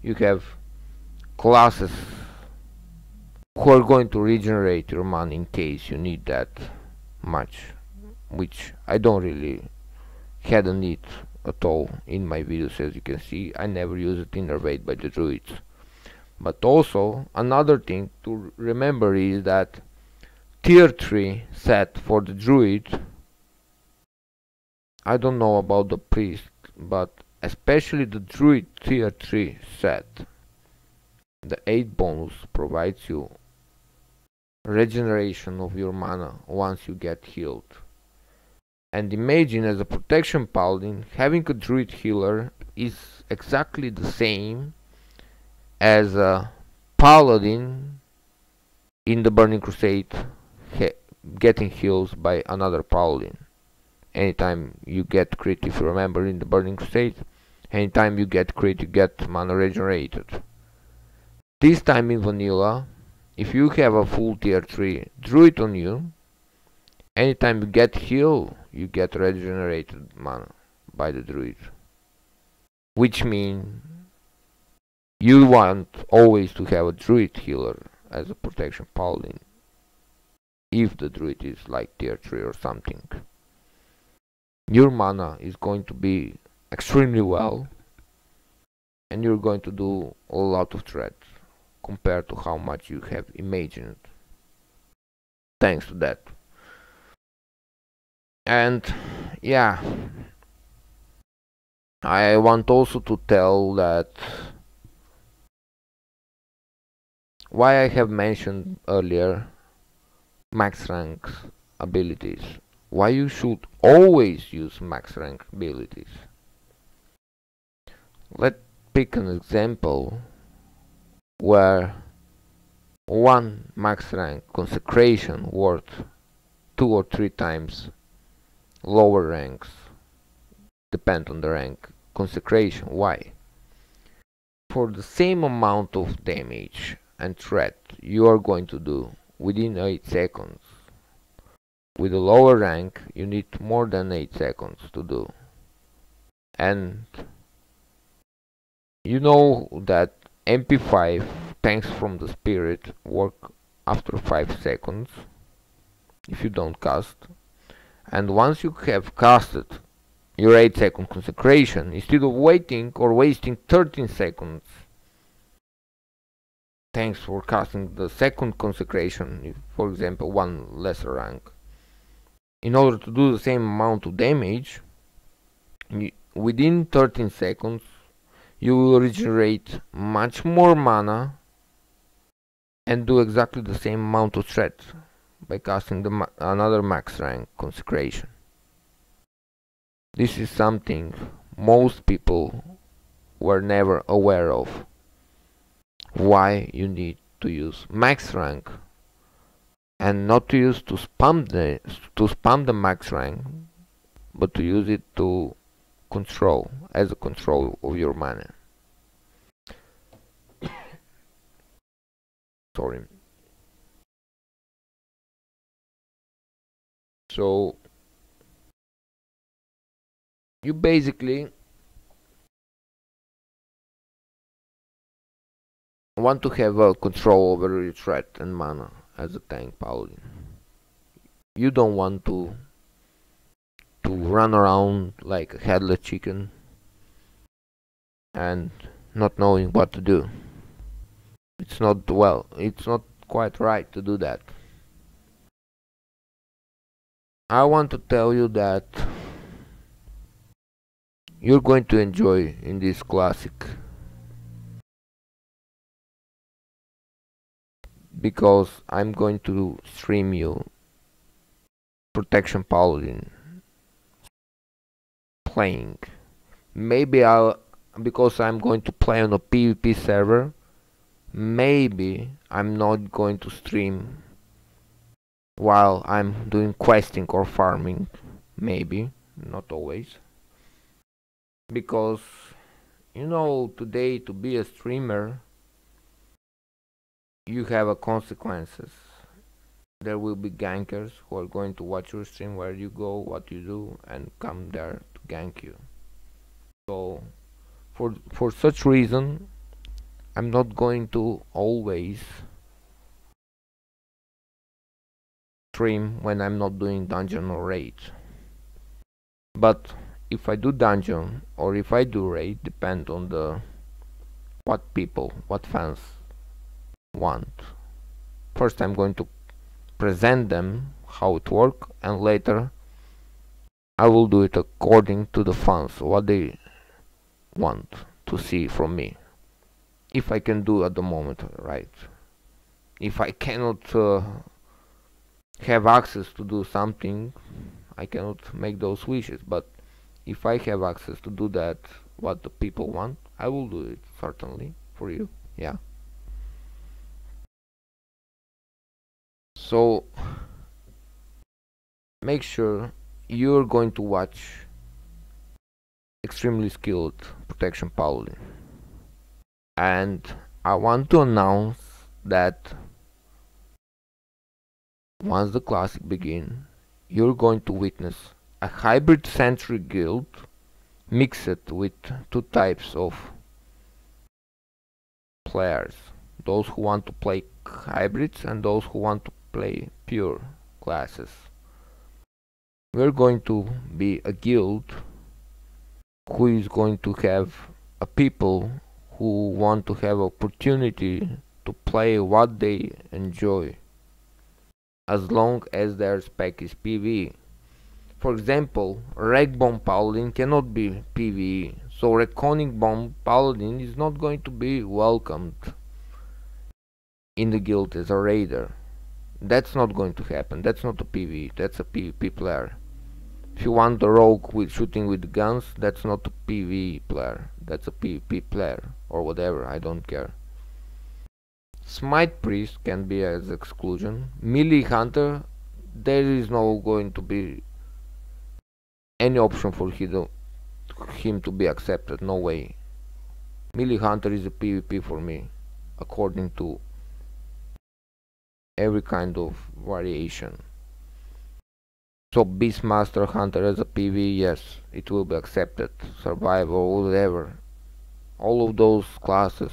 Speaker 1: you have classes who are going to regenerate your mana in case you need that, much, which I don't really had a need at all in my videos. As you can see, I never use it innervate by the druids. But also another thing to remember is that tier 3 set for the druid, I don't know about the priest, but especially the druid tier 3 set, the 8 bonus provides you regeneration of your mana once you get healed. And imagine, as a protection paladin, having a druid healer is exactly the same as a paladin in the Burning Crusade getting heals by another paladin. Anytime you get crit, if you remember, in the Burning Crusade, anytime you get crit, you get mana regenerated. This time in vanilla, if you have a full tier 3 druid on you, anytime you get heal, you get regenerated mana by the druid. Which means you want always to have a druid healer as a protection paladin, if the druid is like tier 3 or something. Your mana is going to be extremely well, and you're going to do a lot of threats compared to how much you have imagined, thanks to that. And yeah, I want also to tell that why I have mentioned earlier max rank abilities, why you should always use max rank abilities. Let's pick an example where one max rank consecration worth 2 or 3 times lower ranks, depend on the rank, consecration. Why? For the same amount of damage and threat you are going to do within 8 seconds, with a lower rank you need more than 8 seconds to do. And you know that MP5 tanks from the spirit work after 5 seconds if you don't cast. And once you have casted your 8-second consecration, instead of waiting or wasting 13 seconds, thanks for casting the second consecration, if, for example, one lesser rank, in order to do the same amount of damage, within 13 seconds you will regenerate much more mana and do exactly the same amount of threat by casting another max rank consecration. This is something most people were never aware of. Why you need to use max rank and not to use to spam the max rank, but to use it to control, as a control of your mana. Sorry. So you basically want to have control over your threat and mana as a tank paladin. You don't want to run around like a headless chicken and not knowing what to do. It's not quite right to do that. I want to tell you that you're going to enjoy in this classic, because I'm going to stream you Protection Paladin playing. Maybe because I'm going to play on a PvP server, maybe I'm not going to stream while I'm doing questing or farming. Maybe, not always. Because, you know, today to be a streamer, you have consequences. There will be gankers who are going to watch your stream, where you go, what you do, and come there to gank you. So for such reason, I'm not going to always stream when I'm not doing dungeon or raid. But if I do dungeon or if I do raid, depend on the what fans want. First I'm going to present them how it works, and later I will do it according to the fans, what they want to see from me. If I can do at the moment, right? If I cannot have access to do something, I cannot make those wishes, but if I have access to do that, what the people want, I will do it, certainly, for you, yeah. So, make sure you're going to watch extremely skilled Protection Paladin. And I want to announce that once the classic begins, you're going to witness a hybrid-centric guild mixed with two types of players. Those who want to play hybrids and those who want to play pure classes. We're going to be a guild who is going to have a people who want to have opportunity to play what they enjoy, as long as their spec is PvE. For example, Reg Bomb Paladin cannot be PvE, so Reckoning Bomb Paladin is not going to be welcomed in the guild as a raider. That's not going to happen. That's not a PvE, that's a PvP player. If you want the rogue with shooting with guns, that's not a PvE player, that's a PvP player, or whatever, I don't care. Smite Priest can be as exclusion. Melee Hunter, there is no going to be any option for him to be accepted, no way. Melee Hunter is a PvP for me, according to every kind of variation. So Beastmaster Hunter as a PvE, yes, it will be accepted. Survival, whatever. All of those classes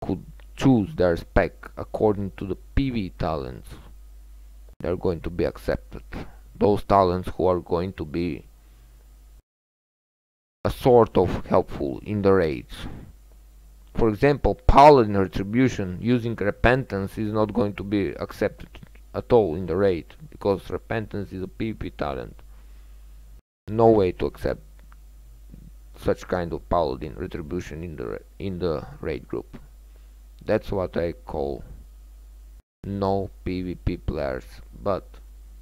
Speaker 1: could choose their spec according to the PvE talents. They're going to be accepted. Those talents who are going to be a sort of helpful in the raids. For example, Paladin Retribution using Repentance is not going to be accepted at all in the raid, because Repentance is a PvP talent. No way to accept such kind of Paladin Retribution in the raid group. That's what I call no PvP players, but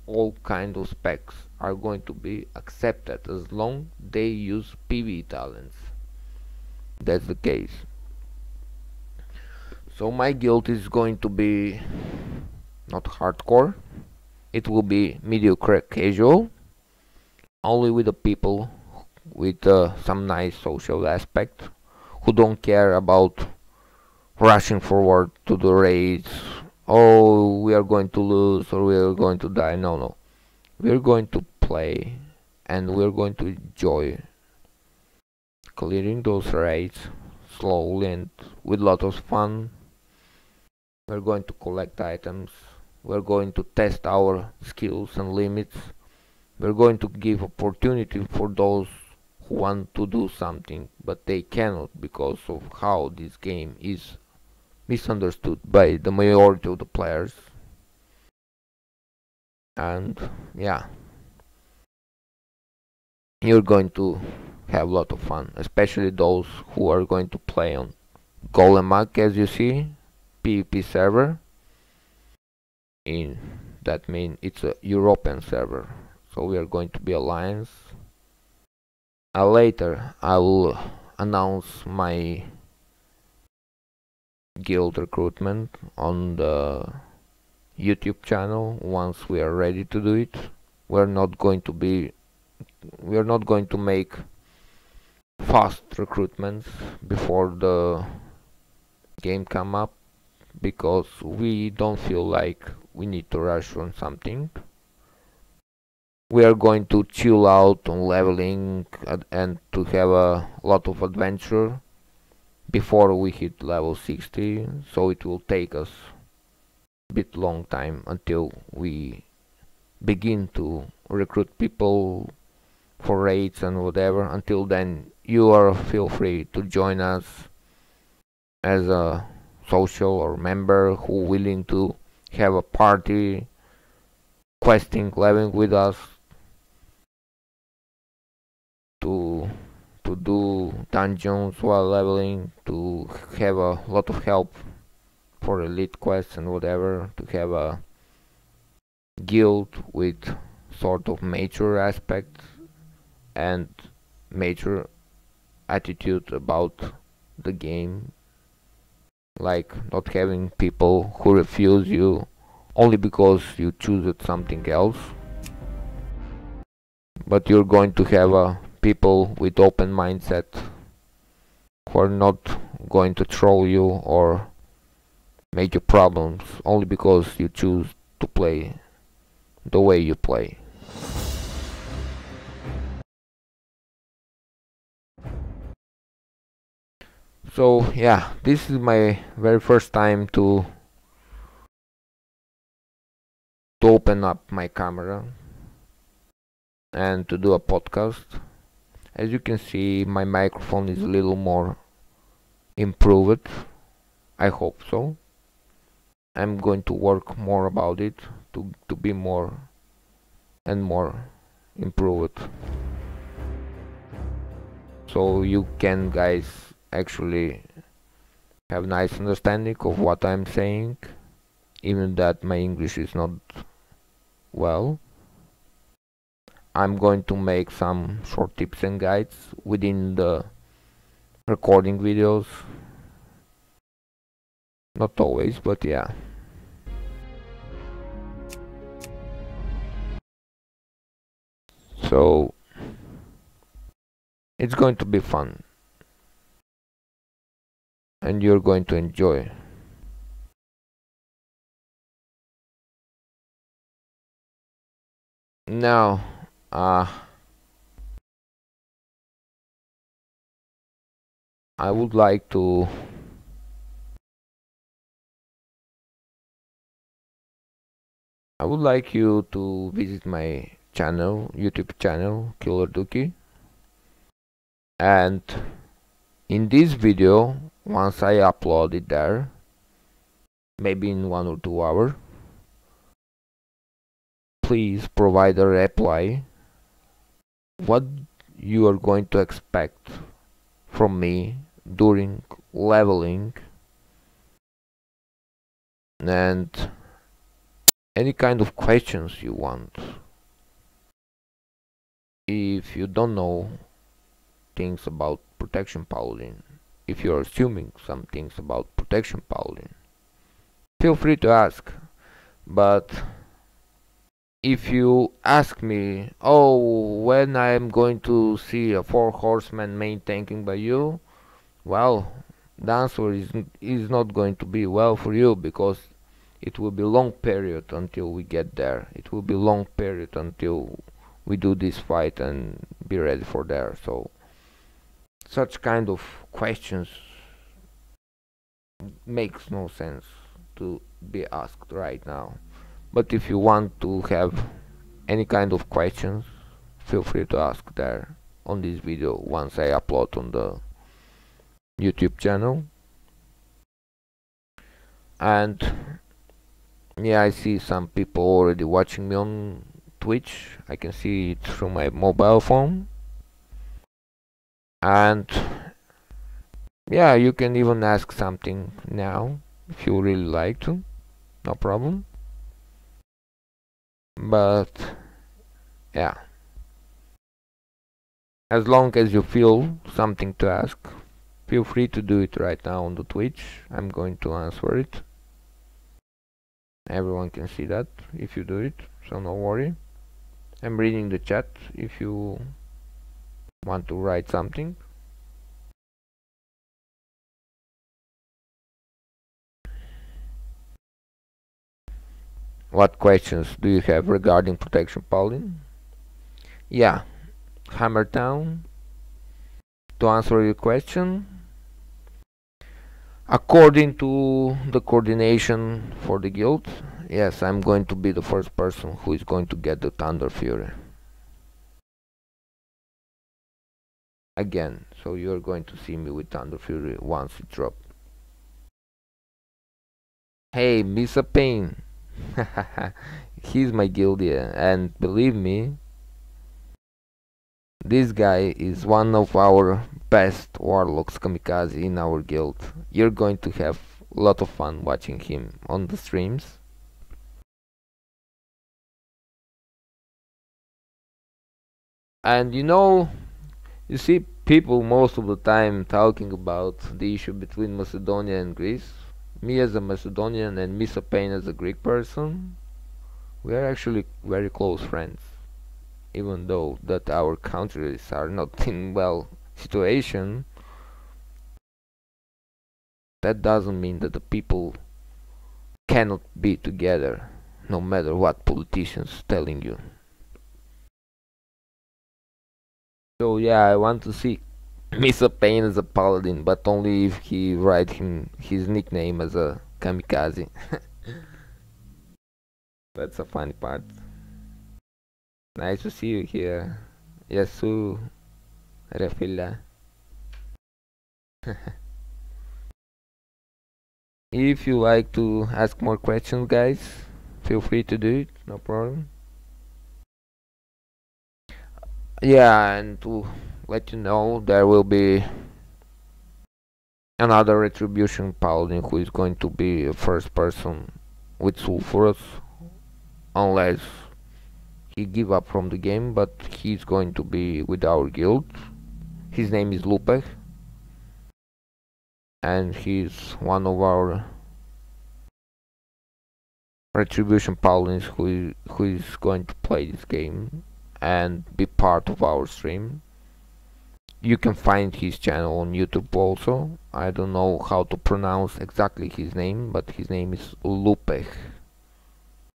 Speaker 1: all kind of specs are going to be accepted as long they use PvE talents. That's the case. So my guild is going to be not hardcore, it will be mediocre casual, only with the people with some nice social aspect, who don't care about rushing forward to the raids. Oh, we are going to lose or we are going to die. No, we're going to play and we're going to enjoy clearing those raids slowly and with lots of fun. We're going to collect items, we're going to test our skills and limits, we're going to give opportunity for those who want to do something but they cannot because of how this game is misunderstood by the majority of the players. And yeah, you're going to have a lot of fun, especially those who are going to play on Golemak, as you see, PvP server. In that means it's a European server, so we are going to be alliance. Later I will announce my guild recruitment on the YouTube channel once we are ready to do it. We're not going to make fast recruitments before the game come up, because we don't feel like we need to rush on something. We are going to chill out on leveling and to have a lot of adventure before we hit level 60, so it will take us bit long time until we begin to recruit people for raids and whatever. Until then, you are feel free to join us as a social or member who willing to have a party, questing, leveling with us, to do dungeons while leveling, to have a lot of help for elite quests and whatever, to have a guild with sort of mature aspects and mature attitude about the game, like not having people who refuse you only because you choose something else, but you're going to have people with open mindset who are not going to troll you or make you problems only because you choose to play the way you play. So yeah, this is my very first time to open up my camera and to do a podcast. As you can see, my microphone is a little more improved. I hope so. I'm going to work more about it to be more and more improved, so you can guys actually have nice understanding of what I'm saying, even that my English is not well. I'm going to make some short tips and guides within the recording videos. Not always, but yeah. So it's going to be fun and you're going to enjoy. Now, I would like to you to visit my channel, YouTube channel, Killerduki, and in this video, once I upload it there, maybe in 1 or 2 hours, please provide a reply what you are going to expect from me during leveling, and any kind of questions you want. If you don't know things about Protection Paladin, if you're assuming some things about Protection Paladin, feel free to ask. But if you ask me, oh, when I'm going to see a 4 horseman main tanking by you, well, the answer is not going to be well for you, because it will be long period until we get there. It will be long period until we do this fight and be ready for there. So such kind of questions makes no sense to be asked right now. But if you want to have any kind of questions, feel free to ask there on this video once I upload on the YouTube channel. And yeah, I see some people already watching me on Twitch. I can see it through my mobile phone. And yeah, you can even ask something now if you really like to, no problem. But yeah, as long as you feel something to ask, feel free to do it right now on the Twitch. I'm going to answer it. Everyone can see that if you do it, so no worry. I'm reading the chat if you want to write something. What questions do you have regarding Protection Paladin? Yeah, Hammertown. To answer your question, According to the coordination for the guild, yes, I'm going to be the first person who is going to get the Thunder Fury. Again, so you're going to see me with Thunder Fury once it drops. Hey, Misa Pain! He's my guildia, and believe me, this guy is one of our best warlocks kamikaze in our guild. You're going to have a lot of fun watching him on the streams. And you see people most of the time talking about the issue between Macedonia and Greece. Me as a Macedonian and Misa Pain as a Greek person, we are actually very close friends. Even though that our countries are not in well situation, that doesn't mean that the people cannot be together, no matter what politicians telling you. So yeah, I want to see Mr. Pain as a paladin, but only if he write his nickname as a kamikaze. That's a funny part. Nice to see you here. Yasu Refilla. If you like to ask more questions, guys, feel free to do it, no problem. Yeah, and to let you know, there will be another Retribution Paladin who is going to be a first person with Sulfurous, unless he give up from the game, but he's going to be with our guild. His name is Lupech, and he's one of our Retribution Paladins who is going to play this game and be part of our stream. You can find his channel on YouTube also. I don't know how to pronounce exactly his name, but his name is Lupech.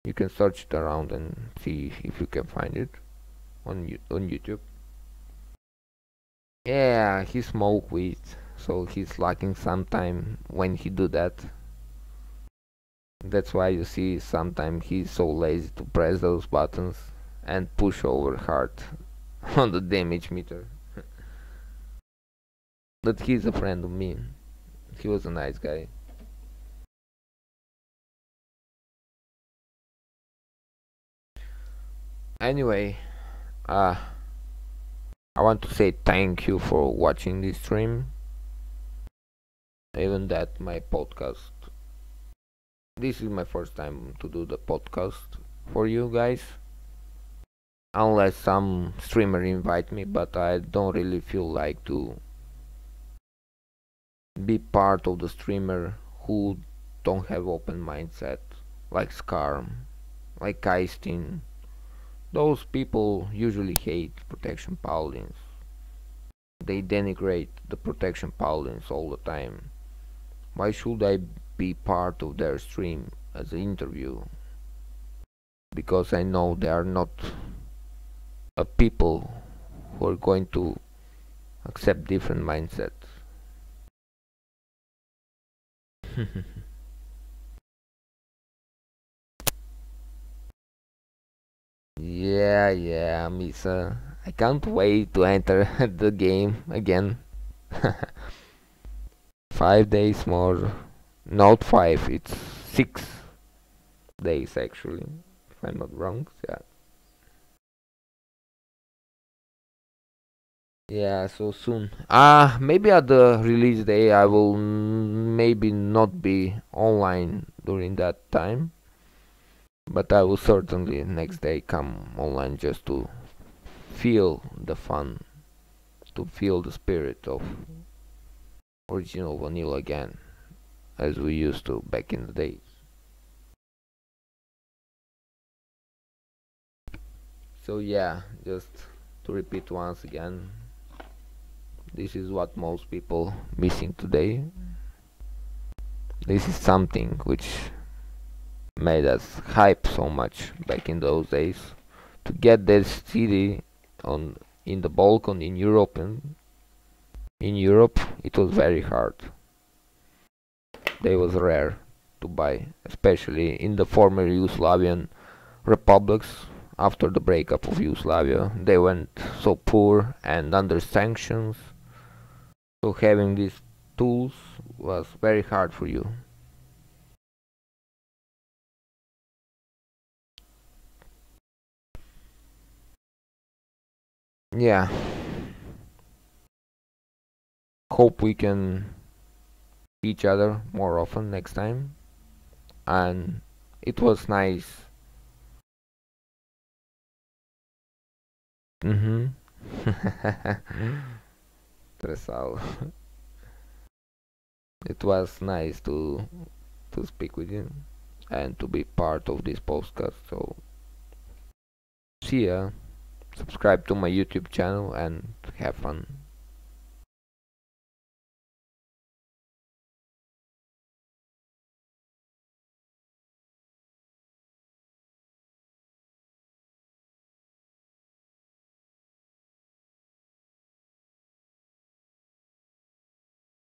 Speaker 1: You can search it around and see if you can find it on YouTube. Yeah, he smoke weed, so he's lacking some time when he do that. That's why you see sometimes he's so lazy to press those buttons and push over hard on the damage meter. But he's a friend of me. He was a nice guy. Anyway, I want to say thank you for watching this stream. Even that my podcast. This is my first time to do the podcast for you guys. Unless some streamer invite me, but I don't really feel like to be part of the streamer who don't have open mindset, like Scar, like Kaistin. Those people usually hate Protection Paladins. They denigrate the Protection Paladins all the time. Why should I be part of their stream as an interview? Because I know they are not a people who are going to accept different mindsets. Yeah, Misa. I can't wait to enter the game again. 5 days more. Not 5, it's 6 days actually, if I'm not wrong. Yeah, so soon. Maybe at the release day I will maybe not be online during that time, but I will certainly next day come online just to feel the fun, to feel the spirit of original vanilla again, as we used to back in the days. So yeah, just to repeat once again, this is what most people missing today. This is something which made us hype so much back in those days. To get this city in the Balkan in Europe, and in Europe it was very hard. they was rare to buy, especially in the former Yugoslavian republics. After the breakup of Yugoslavia, they went so poor and under sanctions, so having these tools was very hard for you. Yeah, hope we can see each other more often next time, and it was nice. Mhm. Tresal. It was nice to speak with you and to be part of this podcast. So see ya. Subscribe to my YouTube channel and have fun.